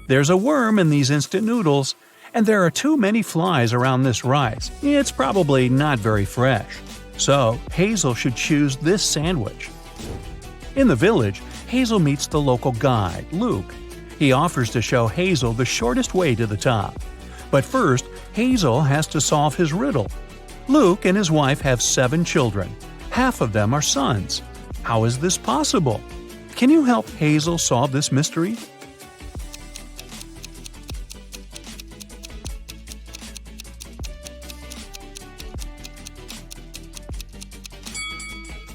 There's a worm in these instant noodles, and there are too many flies around this rice. It's probably not very fresh. So, Hazel should choose this sandwich. In the village, Hazel meets the local guide, Luke. He offers to show Hazel the shortest way to the top. But first, Hazel has to solve his riddle. Luke and his wife have 7 children. Half of them are sons. How is this possible? Can you help Hazel solve this mystery?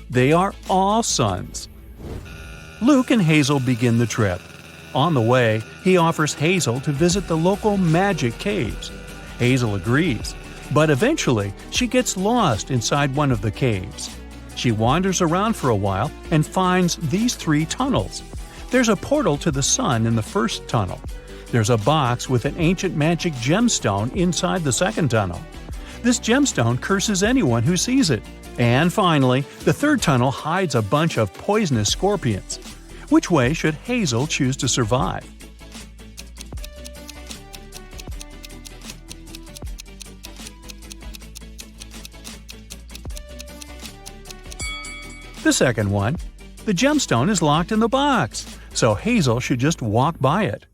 They are all sons. Luke and Hazel begin the trip. On the way, he offers Hazel to visit the local magic caves. Hazel agrees, but eventually she gets lost inside one of the caves. She wanders around for a while and finds these 3 tunnels. There's a portal to the sun in the first tunnel. There's a box with an ancient magic gemstone inside the second tunnel. This gemstone curses anyone who sees it. And finally, the third tunnel hides a bunch of poisonous scorpions. Which way should Hazel choose to survive? The second one. The gemstone is locked in the box, so Hazel should just walk by it.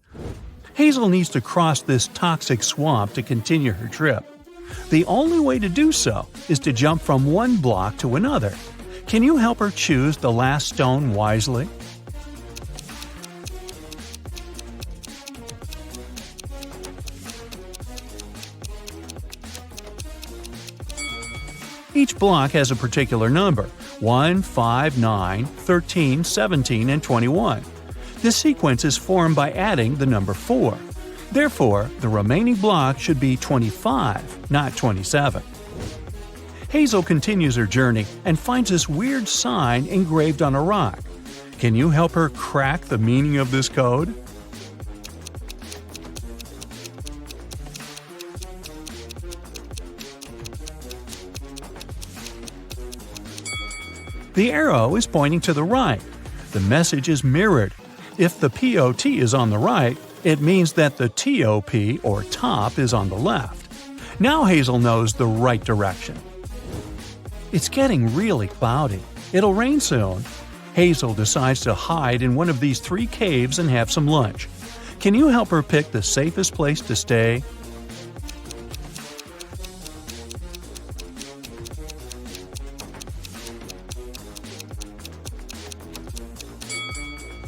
Hazel needs to cross this toxic swamp to continue her trip. The only way to do so is to jump from one block to another. Can you help her choose the last stone wisely? Each block has a particular number: 1, 5, 9, 13, 17, and 21. This sequence is formed by adding the number 4. Therefore, the remaining block should be 25, not 27. Hazel continues her journey and finds this weird sign engraved on a rock. Can you help her crack the meaning of this code? The arrow is pointing to the right. The message is mirrored. If the POT is on the right, it means that the TOP, or top, is on the left. Now Hazel knows the right direction. It's getting really cloudy. It'll rain soon. Hazel decides to hide in one of these 3 caves and have some lunch. Can you help her pick the safest place to stay?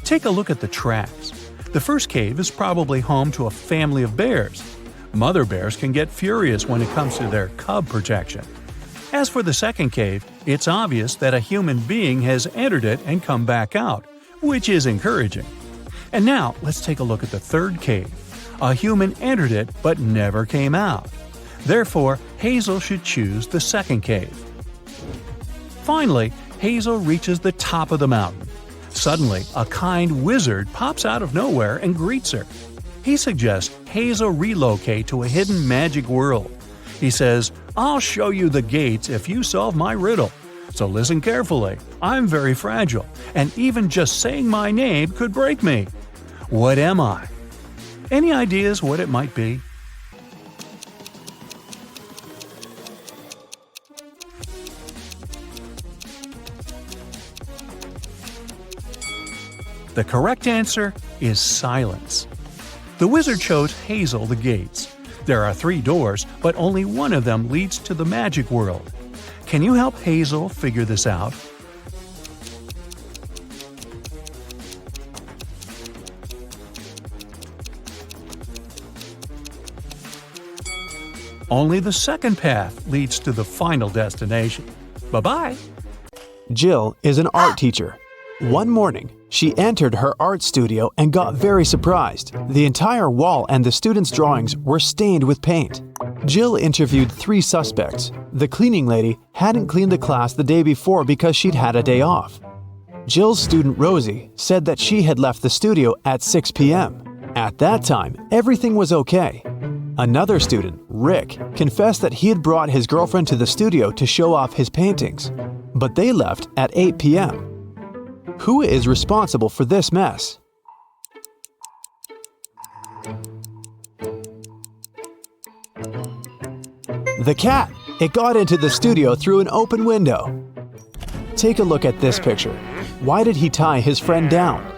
Take a look at the tracks. The first cave is probably home to a family of bears. Mother bears can get furious when it comes to their cub protection. As for the second cave, it's obvious that a human being has entered it and come back out, which is encouraging. And now, let's take a look at the third cave. A human entered it but never came out. Therefore, Hazel should choose the second cave. Finally, Hazel reaches the top of the mountain. Suddenly, a kind wizard pops out of nowhere and greets her. He suggests Hazel relocate to a hidden magic world. He says, "I'll show you the gates if you solve my riddle. So listen carefully. I'm very fragile, and even just saying my name could break me. What am I?" Any ideas what it might be? The correct answer is silence. The wizard chose Hazel the gates. There are 3 doors, but only one of them leads to the magic world. Can you help Hazel figure this out? Only the second path leads to the final destination. Bye-bye! Jill is an art teacher. One morning, she entered her art studio and got very surprised. The entire wall and the students' drawings were stained with paint. Jill interviewed 3 suspects. The cleaning lady hadn't cleaned the class the day before because she'd had a day off. Jill's student Rosie said that she had left the studio at 6 p.m. At that time, everything was okay. Another student, Rick, confessed that he had brought his girlfriend to the studio to show off his paintings, but they left at 8 p.m. Who is responsible for this mess? The cat! It got into the studio through an open window. Take a look at this picture. Why did he tie his friend down?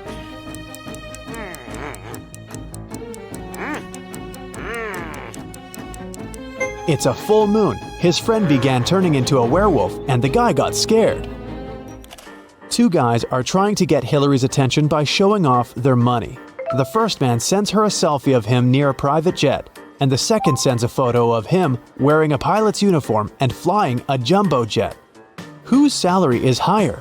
It's a full moon. His friend began turning into a werewolf and the guy got scared. 2 guys are trying to get Hillary's attention by showing off their money. The first man sends her a selfie of him near a private jet, and the second sends a photo of him wearing a pilot's uniform and flying a jumbo jet. Whose salary is higher?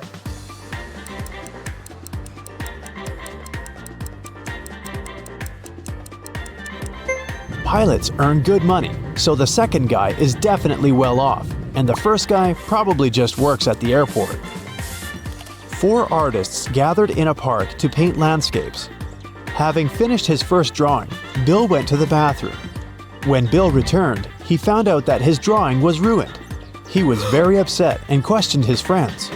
Pilots earn good money, so the second guy is definitely well off, and the first guy probably just works at the airport. 4 artists gathered in a park to paint landscapes. Having finished his first drawing, Bill went to the bathroom. When Bill returned, he found out that his drawing was ruined. He was very upset and questioned his friends.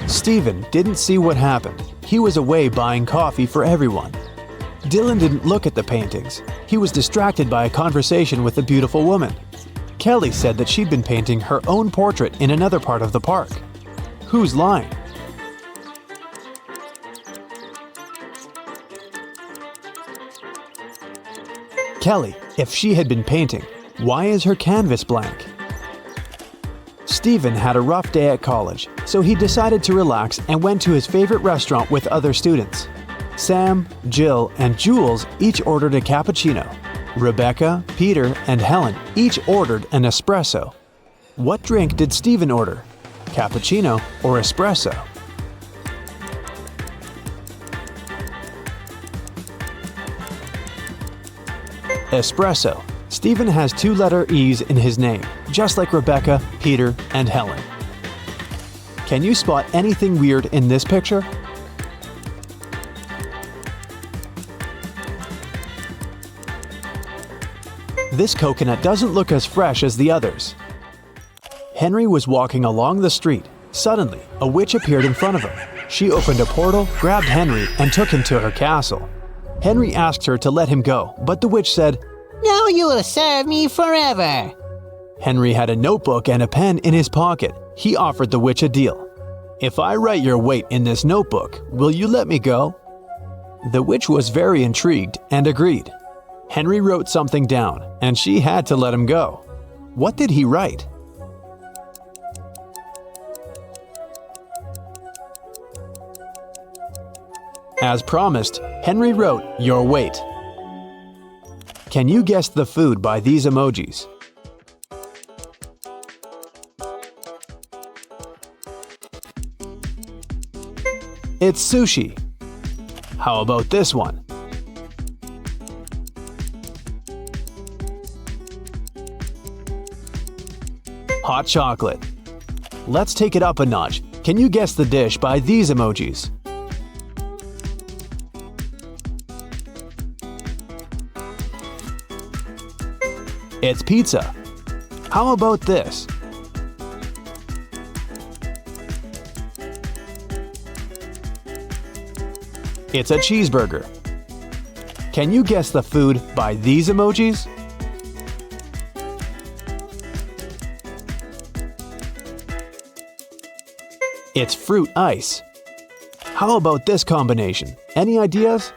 Stephen didn't see what happened. He was away buying coffee for everyone. Dylan didn't look at the paintings. He was distracted by a conversation with a beautiful woman. Kelly said that she'd been painting her own portrait in another part of the park. Who's lying? Kelly, if she had been painting, why is her canvas blank? Stephen had a rough day at college, so he decided to relax and went to his favorite restaurant with other students. Sam, Jill, and Jules each ordered a cappuccino. Rebecca, Peter, and Helen each ordered an espresso. What drink did Stephen order? Cappuccino or espresso? Espresso. Stephen has 2-letter E's in his name, just like Rebecca, Peter, and Helen. Can you spot anything weird in this picture? This coconut doesn't look as fresh as the others. Henry was walking along the street. Suddenly, a witch appeared in front of him. She opened a portal, grabbed Henry, and took him to her castle. Henry asked her to let him go, but the witch said, Now you will serve me forever. Henry had a notebook and a pen in his pocket. He offered the witch a deal. If I write your weight in this notebook, will you let me go? The witch was very intrigued and agreed. Henry wrote something down, and she had to let him go. What did he write? As promised, Henry wrote, "Your weight." Can you guess the food by these emojis? It's sushi. How about this one? Hot chocolate. Let's take it up a notch. Can you guess the dish by these emojis? It's pizza. How about this? It's a cheeseburger. Can you guess the food by these emojis? It's fruit ice. How about this combination? Any ideas?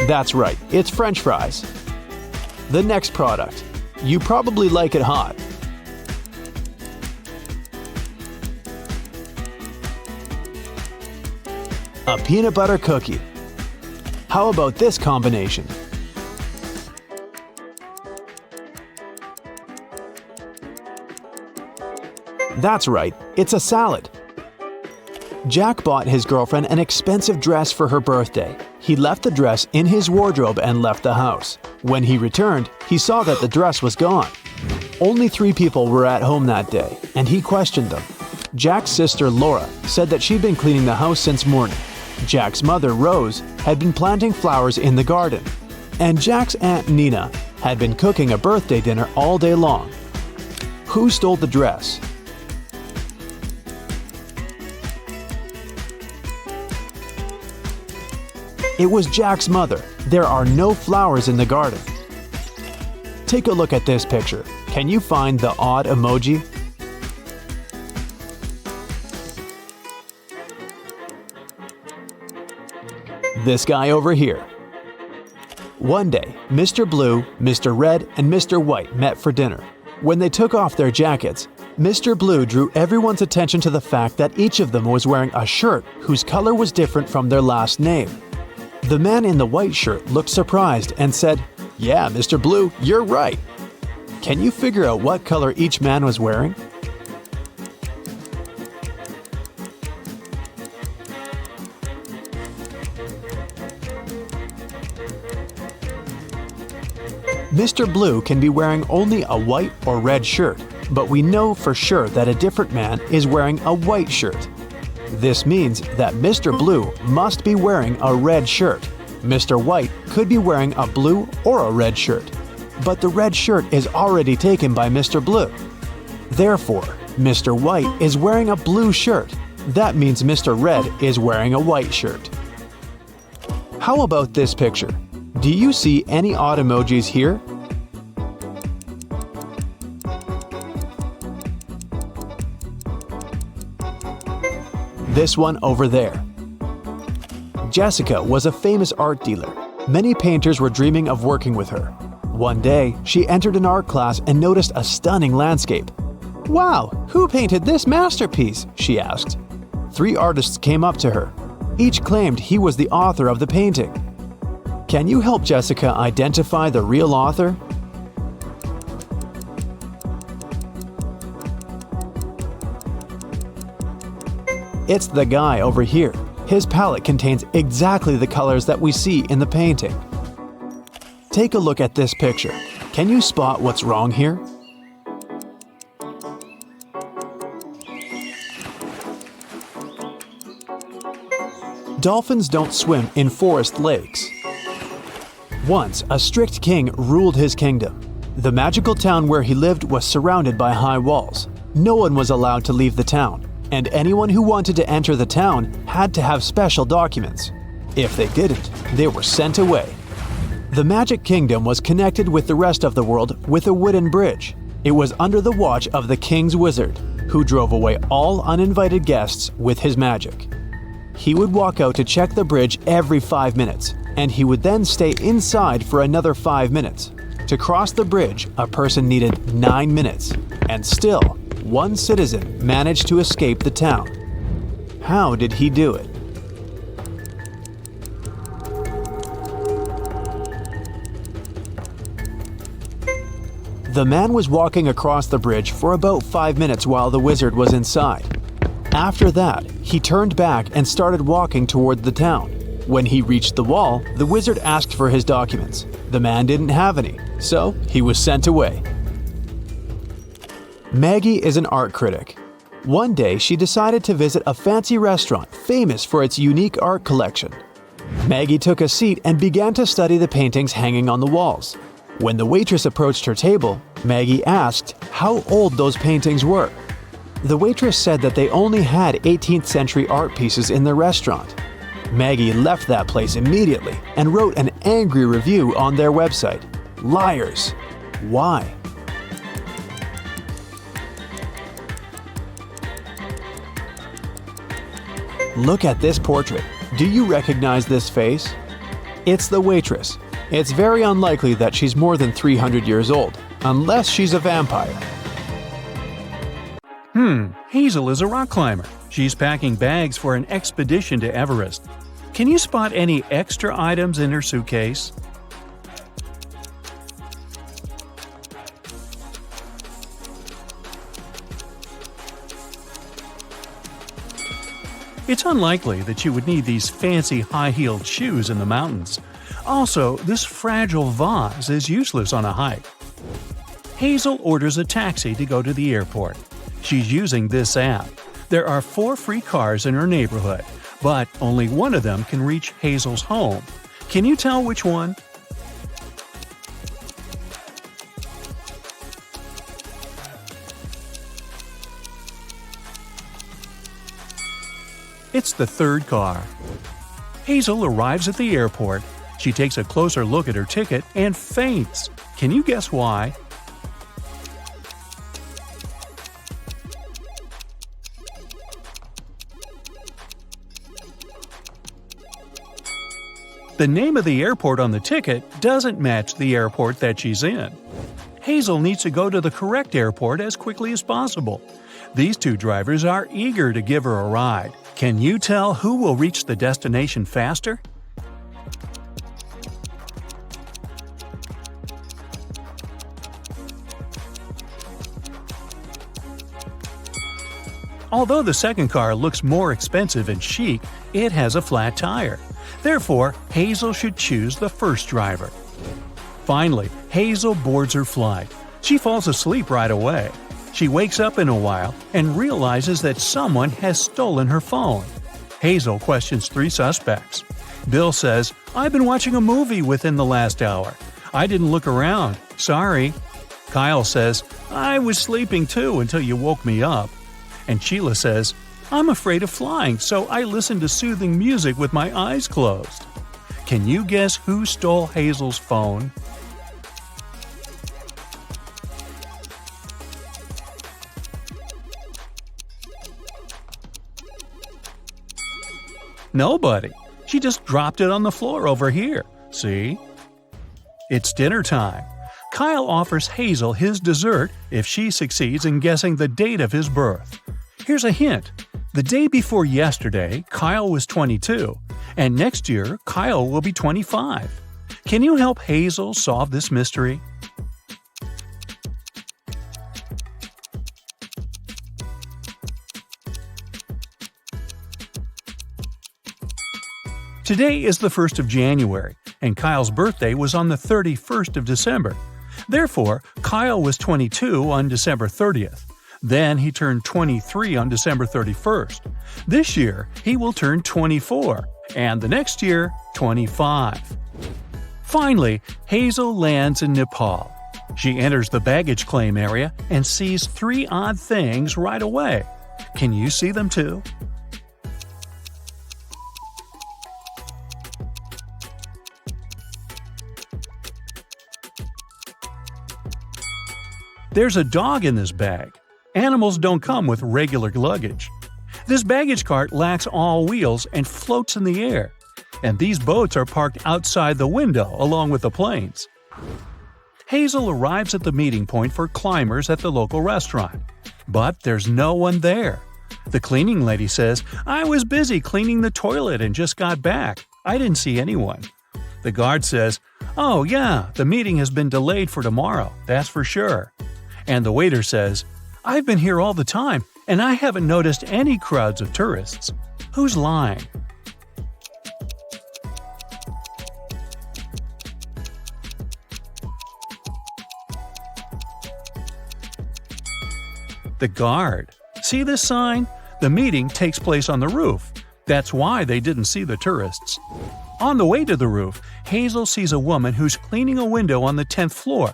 That's right, it's French fries. The next product. You probably like it hot. A peanut butter cookie. How about this combination? That's right, it's a salad. Jack bought his girlfriend an expensive dress for her birthday. He left the dress in his wardrobe and left the house. When he returned, he saw that the dress was gone. Only 3 people were at home that day, and he questioned them. Jack's sister Laura said that she'd been cleaning the house since morning. Jack's mother Rose had been planting flowers in the garden. And Jack's aunt Nina had been cooking a birthday dinner all day long. Who stole the dress? It was Jack's mother. There are no flowers in the garden. Take a look at this picture. Can you find the odd emoji? This guy over here. One day, Mr. Blue, Mr. Red, and Mr. White met for dinner. When they took off their jackets, Mr. Blue drew everyone's attention to the fact that each of them was wearing a shirt whose color was different from their last name. The man in the white shirt looked surprised and said, "Yeah, Mr. Blue, you're right." Can you figure out what color each man was wearing? Mr. Blue can be wearing only a white or red shirt, but we know for sure that a different man is wearing a white shirt. This means that Mr. Blue must be wearing a red shirt. Mr. White could be wearing a blue or a red shirt, but the red shirt is already taken by Mr. Blue. Therefore, Mr. White is wearing a blue shirt. That means Mr. Red is wearing a white shirt. How about this picture? Do you see any odd emojis here? This one over there. Jessica was a famous art dealer. Many painters were dreaming of working with her. One day, she entered an art class and noticed a stunning landscape. "Wow, who painted this masterpiece?" she asked. 3 artists came up to her. Each claimed he was the author of the painting. Can you help Jessica identify the real author? It's the guy over here. His palette contains exactly the colors that we see in the painting. Take a look at this picture. Can you spot what's wrong here? Dolphins don't swim in forest lakes. Once, a strict king ruled his kingdom. The magical town where he lived was surrounded by high walls. No one was allowed to leave the town, and anyone who wanted to enter the town had to have special documents. If they didn't, they were sent away. The Magic Kingdom was connected with the rest of the world with a wooden bridge. It was under the watch of the king's wizard, who drove away all uninvited guests with his magic. He would walk out to check the bridge every 5 minutes, and he would then stay inside for another 5 minutes. To cross the bridge, a person needed 9 minutes, and still, one citizen managed to escape the town. How did he do it? The man was walking across the bridge for about 5 minutes while the wizard was inside. After that, he turned back and started walking toward the town. When he reached the wall, the wizard asked for his documents. The man didn't have any, so he was sent away. Maggie is an art critic. One day, she decided to visit a fancy restaurant famous for its unique art collection. Maggie took a seat and began to study the paintings hanging on the walls. When the waitress approached her table, Maggie asked how old those paintings were. The waitress said that they only had 18th century art pieces in the restaurant. Maggie left that place immediately and wrote an angry review on their website. Liars! Why? Look at this portrait. Do you recognize this face? It's the waitress. It's very unlikely that she's more than 300 years old, unless she's a vampire. Hazel is a rock climber. She's packing bags for an expedition to Everest. Can you spot any extra items in her suitcase? It's unlikely that you would need these fancy high-heeled shoes in the mountains. Also, this fragile vase is useless on a hike. Hazel orders a taxi to go to the airport. She's using this app. There are 4 free cars in her neighborhood, but only one of them can reach Hazel's home. Can you tell which one? It's the 3rd car. Hazel arrives at the airport. She takes a closer look at her ticket and faints. Can you guess why? The name of the airport on the ticket doesn't match the airport that she's in. Hazel needs to go to the correct airport as quickly as possible. These 2 drivers are eager to give her a ride. Can you tell who will reach the destination faster? Although the second car looks more expensive and chic, it has a flat tire. Therefore, Hazel should choose the first driver. Finally, Hazel boards her flight. She falls asleep right away. She wakes up in a while and realizes that someone has stolen her phone. Hazel questions 3 suspects. Bill says, "I've been watching a movie within the last hour. I didn't look around. Sorry." Kyle says, "I was sleeping too until you woke me up." And Sheila says, "I'm afraid of flying, so I listened to soothing music with my eyes closed." Can you guess who stole Hazel's phone? Nobody. She just dropped it on the floor over here. See? It's dinner time. Kyle offers Hazel his dessert if she succeeds in guessing the date of his birth. Here's a hint. The day before yesterday, Kyle was 22, and next year, Kyle will be 25. Can you help Hazel solve this mystery? Today is the 1st of January, and Kyle's birthday was on the 31st of December. Therefore, Kyle was 22 on December 30th. Then he turned 23 on December 31st. This year, he will turn 24, and the next year, 25. Finally, Hazel lands in Nepal. She enters the baggage claim area and sees 3 odd things right away. Can you see them too? There's a dog in this bag. Animals don't come with regular luggage. This baggage cart lacks all wheels and floats in the air. And these boats are parked outside the window along with the planes. Hazel arrives at the meeting point for climbers at the local restaurant. But there's no one there. The cleaning lady says, "I was busy cleaning the toilet and just got back. I didn't see anyone." The guard says, "Oh yeah, the meeting has been delayed for tomorrow, that's for sure." And the waiter says, "I've been here all the time, and I haven't noticed any crowds of tourists." Who's lying? The guard. See this sign? The meeting takes place on the roof. That's why they didn't see the tourists. On the way to the roof, Hazel sees a woman who's cleaning a window on the 10th floor.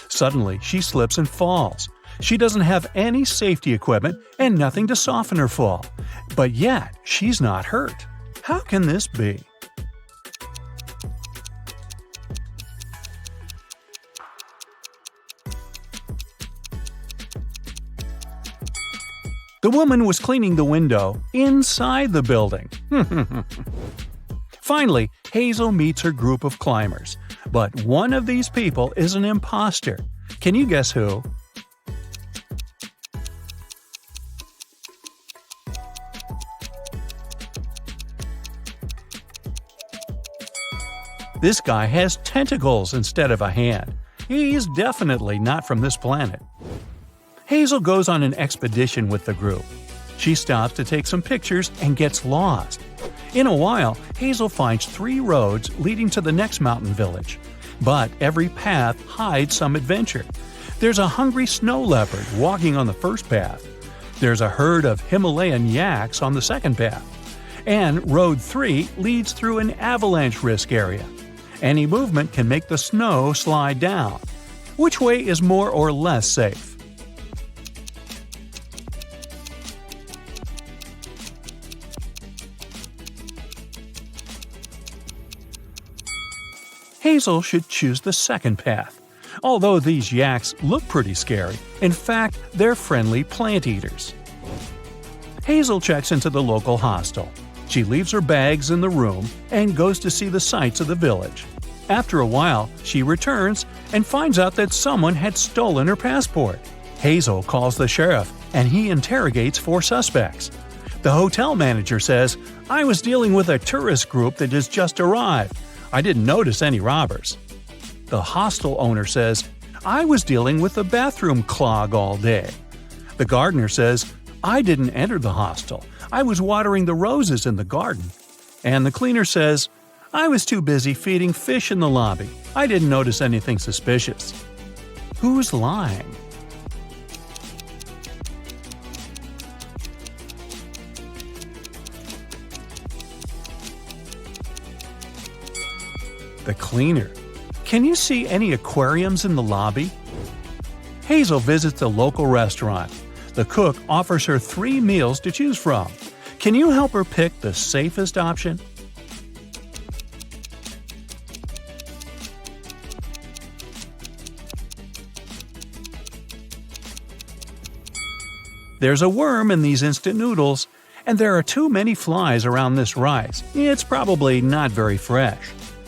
Suddenly, she slips and falls. She doesn't have any safety equipment and nothing to soften her fall. But yet, she's not hurt. How can this be? The woman was cleaning the window inside the building. Finally, Hazel meets her group of climbers, but one of these people is an imposter. Can you guess who? This guy has tentacles instead of a hand. He's definitely not from this planet. Hazel goes on an expedition with the group. She stops to take some pictures and gets lost. In a while, Hazel finds 3 roads leading to the next mountain village. But every path hides some adventure. There's a hungry snow leopard walking on the first path. There's a herd of Himalayan yaks on the second path. And Road 3 leads through an avalanche risk area. Any movement can make the snow slide down. Which way is more or less safe? Hazel should choose the second path. Although these yaks look pretty scary, in fact, they're friendly plant eaters. Hazel checks into the local hostel. She leaves her bags in the room and goes to see the sights of the village. After a while, she returns and finds out that someone had stolen her passport. Hazel calls the sheriff and he interrogates 4 suspects. The hotel manager says, "I was dealing with a tourist group that has just arrived. I didn't notice any robbers." The hostel owner says, "I was dealing with a bathroom clog all day." The gardener says, "I didn't enter the hostel. I was watering the roses in the garden." And the cleaner says, "I was too busy feeding fish in the lobby. I didn't notice anything suspicious." Who's lying? The cleaner. Can you see any aquariums in the lobby? Hazel visits a local restaurant. The cook offers her 3 meals to choose from. Can you help her pick the safest option? There's a worm in these instant noodles, and there are too many flies around this rice. It's probably not very fresh.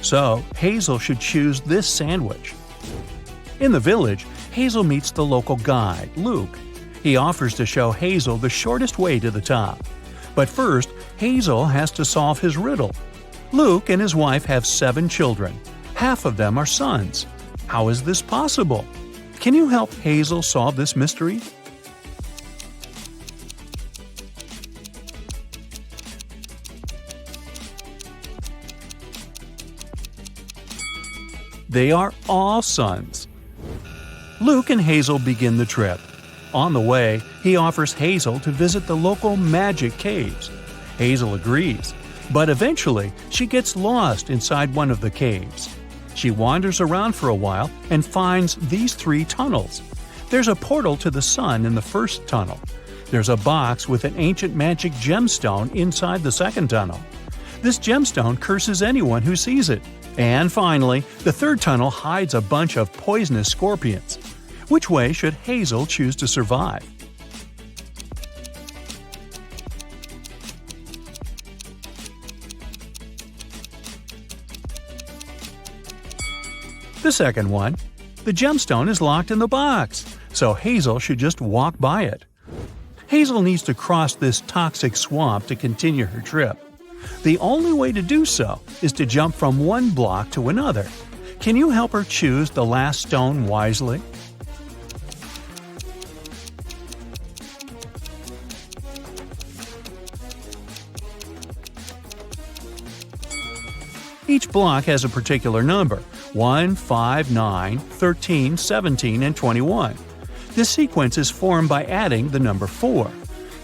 So, Hazel should choose this sandwich. In the village, Hazel meets the local guide, Luke. He offers to show Hazel the shortest way to the top. But first, Hazel has to solve his riddle. Luke and his wife have 7 children. Half of them are sons. How is this possible? Can you help Hazel solve this mystery? They are all sons. Luke and Hazel begin the trip. On the way, he offers Hazel to visit the local magic caves. Hazel agrees, but eventually she gets lost inside one of the caves. She wanders around for a while and finds these 3 tunnels. There's a portal to the sun in the first tunnel. There's a box with an ancient magic gemstone inside the second tunnel. This gemstone curses anyone who sees it. And finally, the third tunnel hides a bunch of poisonous scorpions. Which way should Hazel choose to survive? The second one. The gemstone is locked in the box, so Hazel should just walk by it. Hazel needs to cross this toxic swamp to continue her trip. The only way to do so is to jump from one block to another. Can you help her choose the last stone wisely? Each block has a particular number: 1, 5, 9, 13, 17, and 21. This sequence is formed by adding the number 4.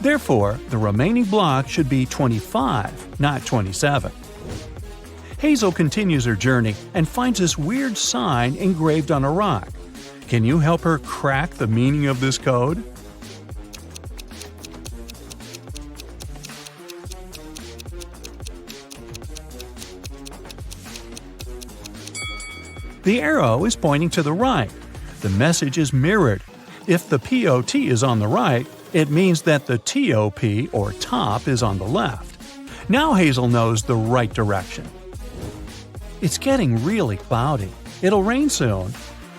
Therefore, the remaining block should be 25, not 27. Hazel continues her journey and finds this weird sign engraved on a rock. Can you help her crack the meaning of this code? The arrow is pointing to the right. The message is mirrored. If the POT is on the right, It means that the top, or top, is on the left. Now Hazel knows the right direction. It's getting really cloudy. It'll rain soon.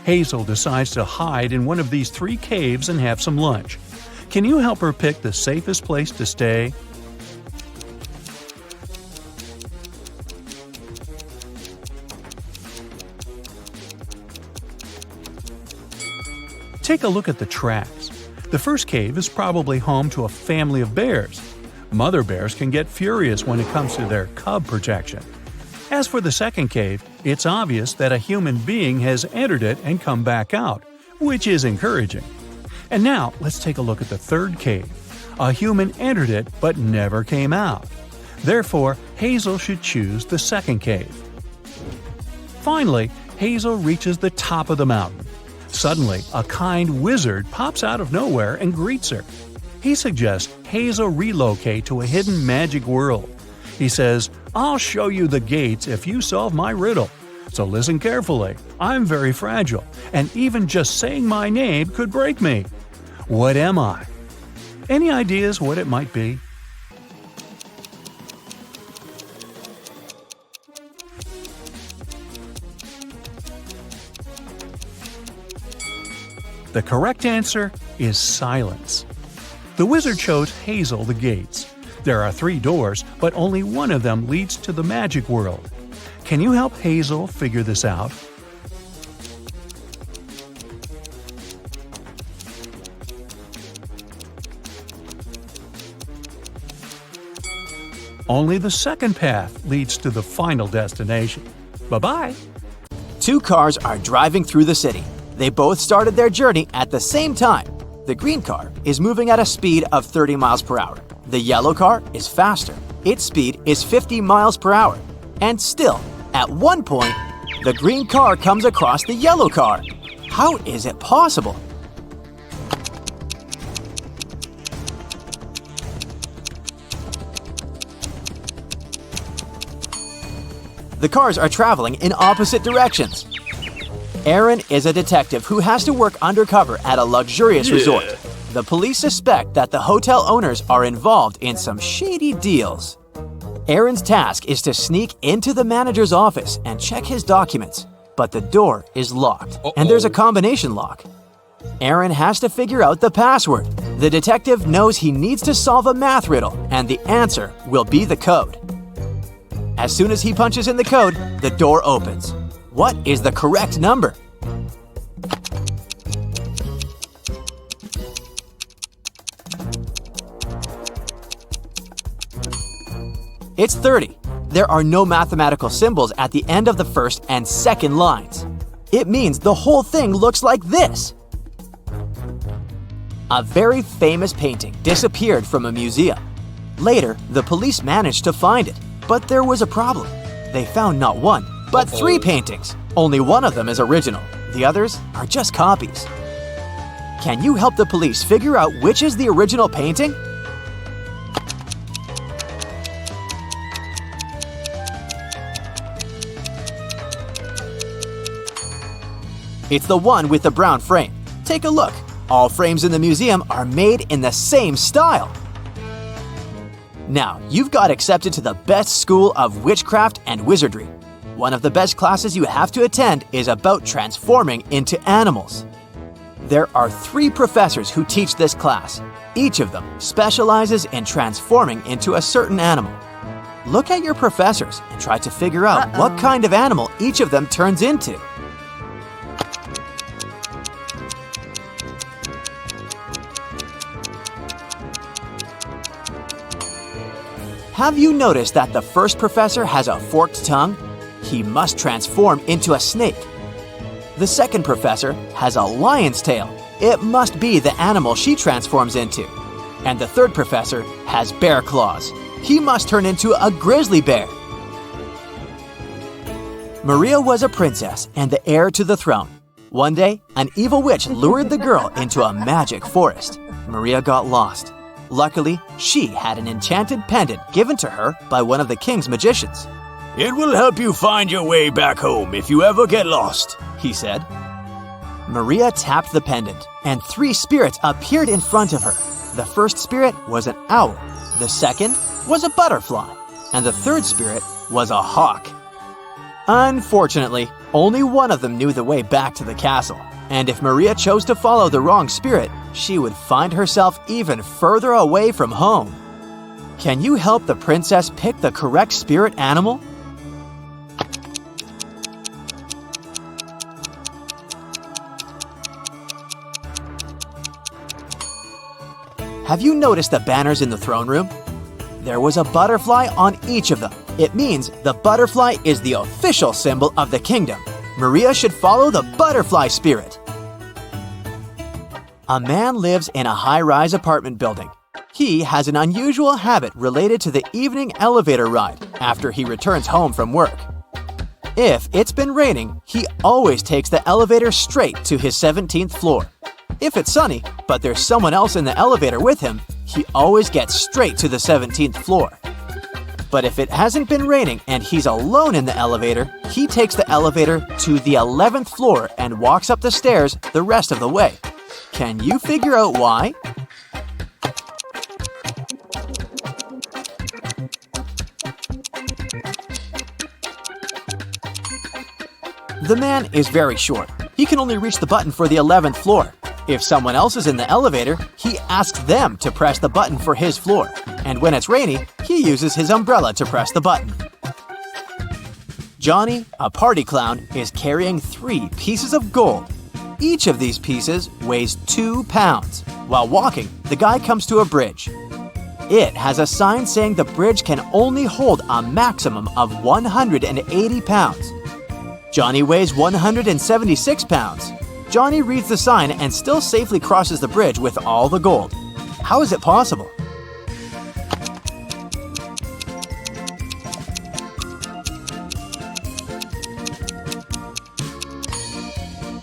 Hazel decides to hide in one of these 3 caves and have some lunch. Can you help her pick the safest place to stay? Take a look at the tracks. The first cave is probably home to a family of bears. Mother bears can get furious when it comes to their cub protection. As for the second cave, it's obvious that a human being has entered it and come back out, which is encouraging. And now, let's take a look at the third cave. A human entered it but never came out. Therefore, Hazel should choose the second cave. Finally, Hazel reaches the top of the mountain. Suddenly, a kind wizard pops out of nowhere and greets her. He suggests Hazel relocate to a hidden magic world. He says, "I'll show you the gates if you solve my riddle. So listen carefully. I'm very fragile, and even just saying my name could break me. What am I?" Any ideas what it might be? The correct answer is silence. The wizard shows Hazel the gates. There are 3 doors, but only one of them leads to the magic world. Can you help Hazel figure this out? Only the second path leads to the final destination. Bye-bye! 2 cars are driving through the city. They both started their journey at the same time. The green car is moving at a speed of 30 miles per hour. The yellow car is faster. Its speed is 50 miles per hour. And still, at one point, the green car comes across the yellow car. How is it possible? The cars are traveling in opposite directions. Aaron is a detective who has to work undercover at a luxurious resort. The police suspect that the hotel owners are involved in some shady deals. Aaron's task is to sneak into the manager's office and check his documents, but the door is locked, and there's a combination lock. Aaron has to figure out the password. The detective knows he needs to solve a math riddle, and the answer will be the code. As soon as he punches in the code, the door opens. What is the correct number? It's 30. There are no mathematical symbols at the end of the first and second lines. It means the whole thing looks like this. A very famous painting disappeared from a museum. Later, the police managed to find it, but there was a problem. They found not 1, but 3 paintings. Only one of them is original. The others are just copies. Can you help the police figure out which is the original painting? It's the one with the brown frame. Take a look. All frames in the museum are made in the same style. Now, you've got accepted to the best school of witchcraft and wizardry. One of the best classes you have to attend is about transforming into animals. There are 3 professors who teach this class. Each of them specializes in transforming into a certain animal. Look at your professors and try to figure out what kind of animal each of them turns into. Have you noticed that the first professor has a forked tongue? He must transform into a snake. The second professor has a lion's tail. It must be the animal she transforms into. And the third professor has bear claws. He must turn into a grizzly bear. Maria was a princess and the heir to the throne. One day, an evil witch lured the girl into a magic forest. Maria got lost. Luckily, she had an enchanted pendant given to her by one of the king's magicians. "It will help you find your way back home if you ever get lost," he said. Maria tapped the pendant, and 3 spirits appeared in front of her. The first spirit was an owl, the second was a butterfly, and the third spirit was a hawk. Unfortunately, only one of them knew the way back to the castle, and if Maria chose to follow the wrong spirit, she would find herself even further away from home. Can you help the princess pick the correct spirit animal? Have you noticed the banners in the throne room? There was a butterfly on each of them. It means the butterfly is the official symbol of the kingdom. Maria should follow the butterfly spirit. A man lives in a high-rise apartment building. He has an unusual habit related to the evening elevator ride after he returns home from work. If it's been raining, he always takes the elevator straight to his 17th floor. If it's sunny, but there's someone else in the elevator with him, he always gets straight to the 17th floor. But if it hasn't been raining and he's alone in the elevator, he takes the elevator to the 11th floor and walks up the stairs the rest of the way. Can you figure out why? The man is very short. He can only reach the button for the 11th floor. If someone else is in the elevator, he asks them to press the button for his floor. And when it's rainy, he uses his umbrella to press the button. Johnny, a party clown, is carrying 3 pieces of gold. Each of these pieces weighs 2 pounds. While walking, the guy comes to a bridge. It has a sign saying the bridge can only hold a maximum of 180 pounds. Johnny weighs 176 pounds. Johnny reads the sign and still safely crosses the bridge with all the gold. How is it possible?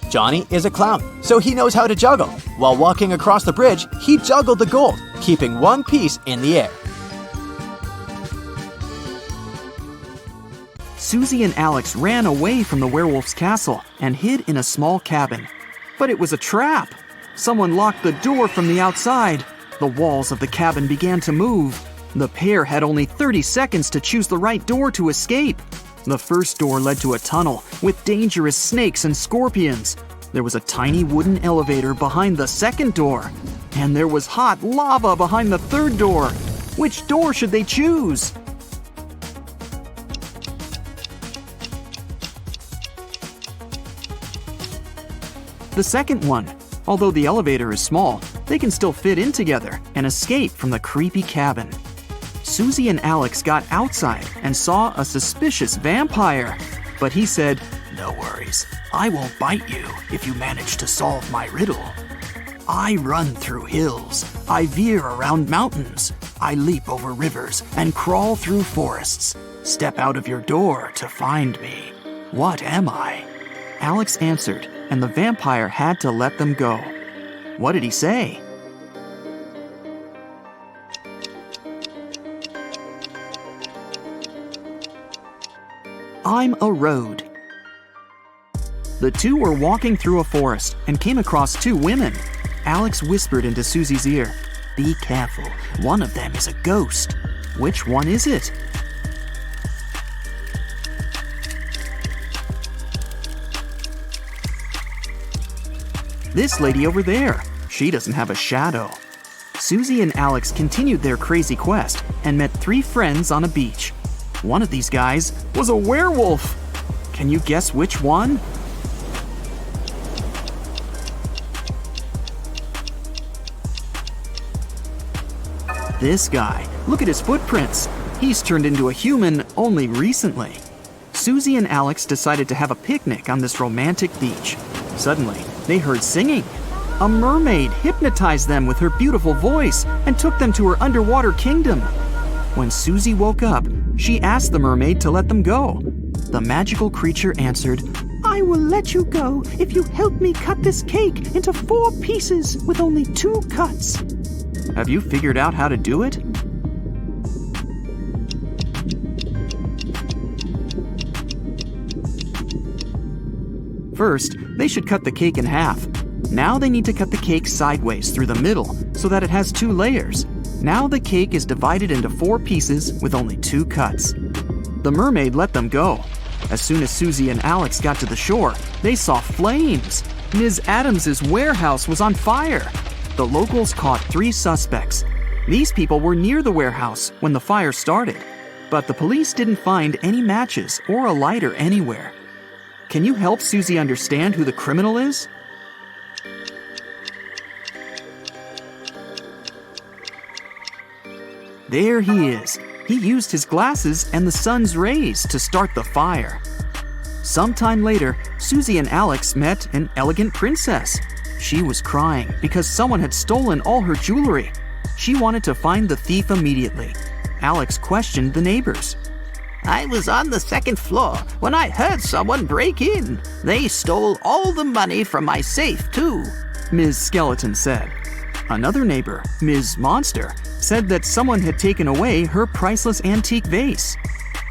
Johnny is a clown, so he knows how to juggle. While walking across the bridge, he juggled the gold, keeping one piece in the air. Susie and Alex ran away from the werewolf's castle and hid in a small cabin. But it was a trap. Someone locked the door from the outside. The walls of the cabin began to move. The pair had only 30 seconds to choose the right door to escape. The first door led to a tunnel with dangerous snakes and scorpions. There was a tiny wooden elevator behind the second door. And there was hot lava behind the third door. Which door should they choose? The second one. Although the elevator is small, they can still fit in together and escape from the creepy cabin. Susie and Alex got outside and saw a suspicious vampire. But he said, "No worries, I won't bite you if you manage to solve my riddle. I run through hills, I veer around mountains, I leap over rivers and crawl through forests. Step out of your door to find me. What am I?" Alex answered, and the vampire had to let them go. What did he say? "I'm a road." The two were walking through a forest and came across 2 women. Alex whispered into Susie's ear, "Be careful, one of them is a ghost. Which one is it?" "This lady over there. She doesn't have a shadow." Susie and Alex continued their crazy quest and met 3 friends on a beach. One of these guys was a werewolf. Can you guess which one? This guy. Look at his footprints. He's turned into a human only recently. Susie and Alex decided to have a picnic on this romantic beach. Suddenly, they heard singing. A mermaid hypnotized them with her beautiful voice and took them to her underwater kingdom. When Susie woke up, she asked the mermaid to let them go. The magical creature answered, "I will let you go if you help me cut this cake into 4 pieces with only 2 cuts." Have you figured out how to do it? First, they should cut the cake in half. Now they need to cut the cake sideways through the middle so that it has 2 layers. Now the cake is divided into 4 pieces with only 2 cuts. The mermaid let them go. As soon as Susie and Alex got to the shore, they saw flames. Ms. Adams's warehouse was on fire. The locals caught 3 suspects. These people were near the warehouse when the fire started, but the police didn't find any matches or a lighter anywhere. Can you help Susie understand who the criminal is? There he is. He used his glasses and the sun's rays to start the fire. Sometime later, Susie and Alex met an elegant princess. She was crying because someone had stolen all her jewelry. She wanted to find the thief immediately. Alex questioned the neighbors. I was on the 2nd floor when I heard someone break in. They stole all the money from my safe, too, Ms. Skeleton said. Another neighbor, Ms. Monster, said that someone had taken away her priceless antique vase.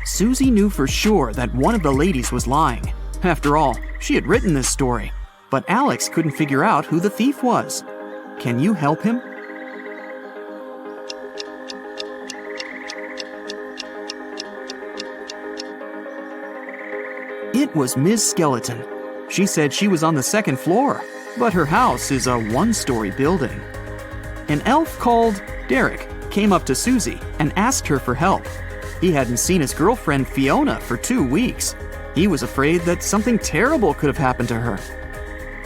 Susie knew for sure that one of the ladies was lying. After all, she had written this story. But Alex couldn't figure out who the thief was. Can you help him? It was Ms. Skeleton. She said she was on the 2nd floor, but her house is a 1-story building. An elf called Derek came up to Susie and asked her for help. He hadn't seen his girlfriend Fiona for 2 weeks. He was afraid that something terrible could have happened to her.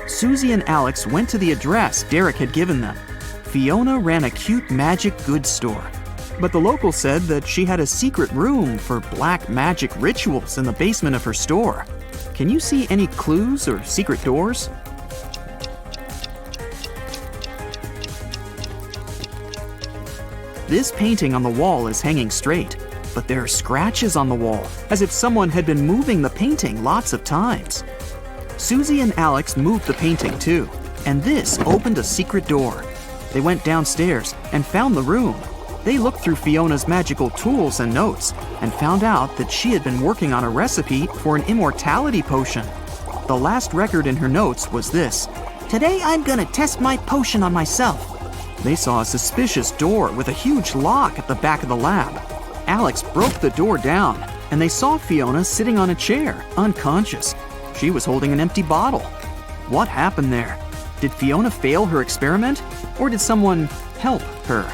Susie and Alex went to the address Derek had given them. Fiona ran a cute magic goods store, but the locals said that she had a secret room for black magic rituals in the basement of her store. Can you see any clues or secret doors? This painting on the wall is hanging straight, but there are scratches on the wall, as if someone had been moving the painting lots of times. Susie and Alex moved the painting too, and this opened a secret door. They went downstairs and found the room. They looked through Fiona's magical tools and notes and found out that she had been working on a recipe for an immortality potion. The last record in her notes was this: Today I'm gonna test my potion on myself. They saw a suspicious door with a huge lock at the back of the lab. Alex broke the door down, and they saw Fiona sitting on a chair, unconscious. She was holding an empty bottle. What happened there? Did Fiona fail her experiment, or did someone help her?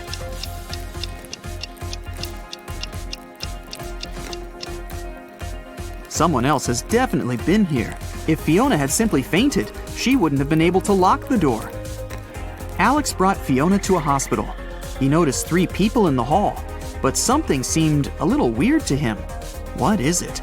Someone else has definitely been here. If Fiona had simply fainted, she wouldn't have been able to lock the door. Alex brought Fiona to a hospital. He noticed 3 people in the hall, but something seemed a little weird to him. What is it?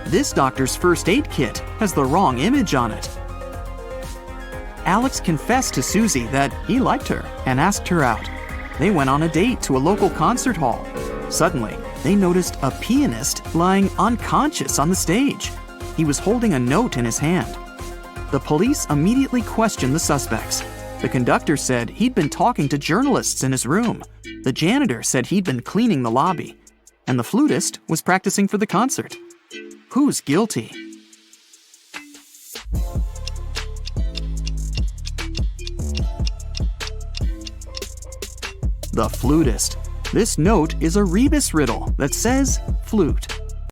This doctor's first aid kit has the wrong image on it. Alex confessed to Susie that he liked her and asked her out. They went on a date to a local concert hall. Suddenly, they noticed a pianist lying unconscious on the stage. He was holding a note in his hand. The police immediately questioned the suspects. The conductor said he'd been talking to journalists in his room. The janitor said he'd been cleaning the lobby. And the flutist was practicing for the concert. Who's guilty? The flutist. This note is a rebus riddle that says flute.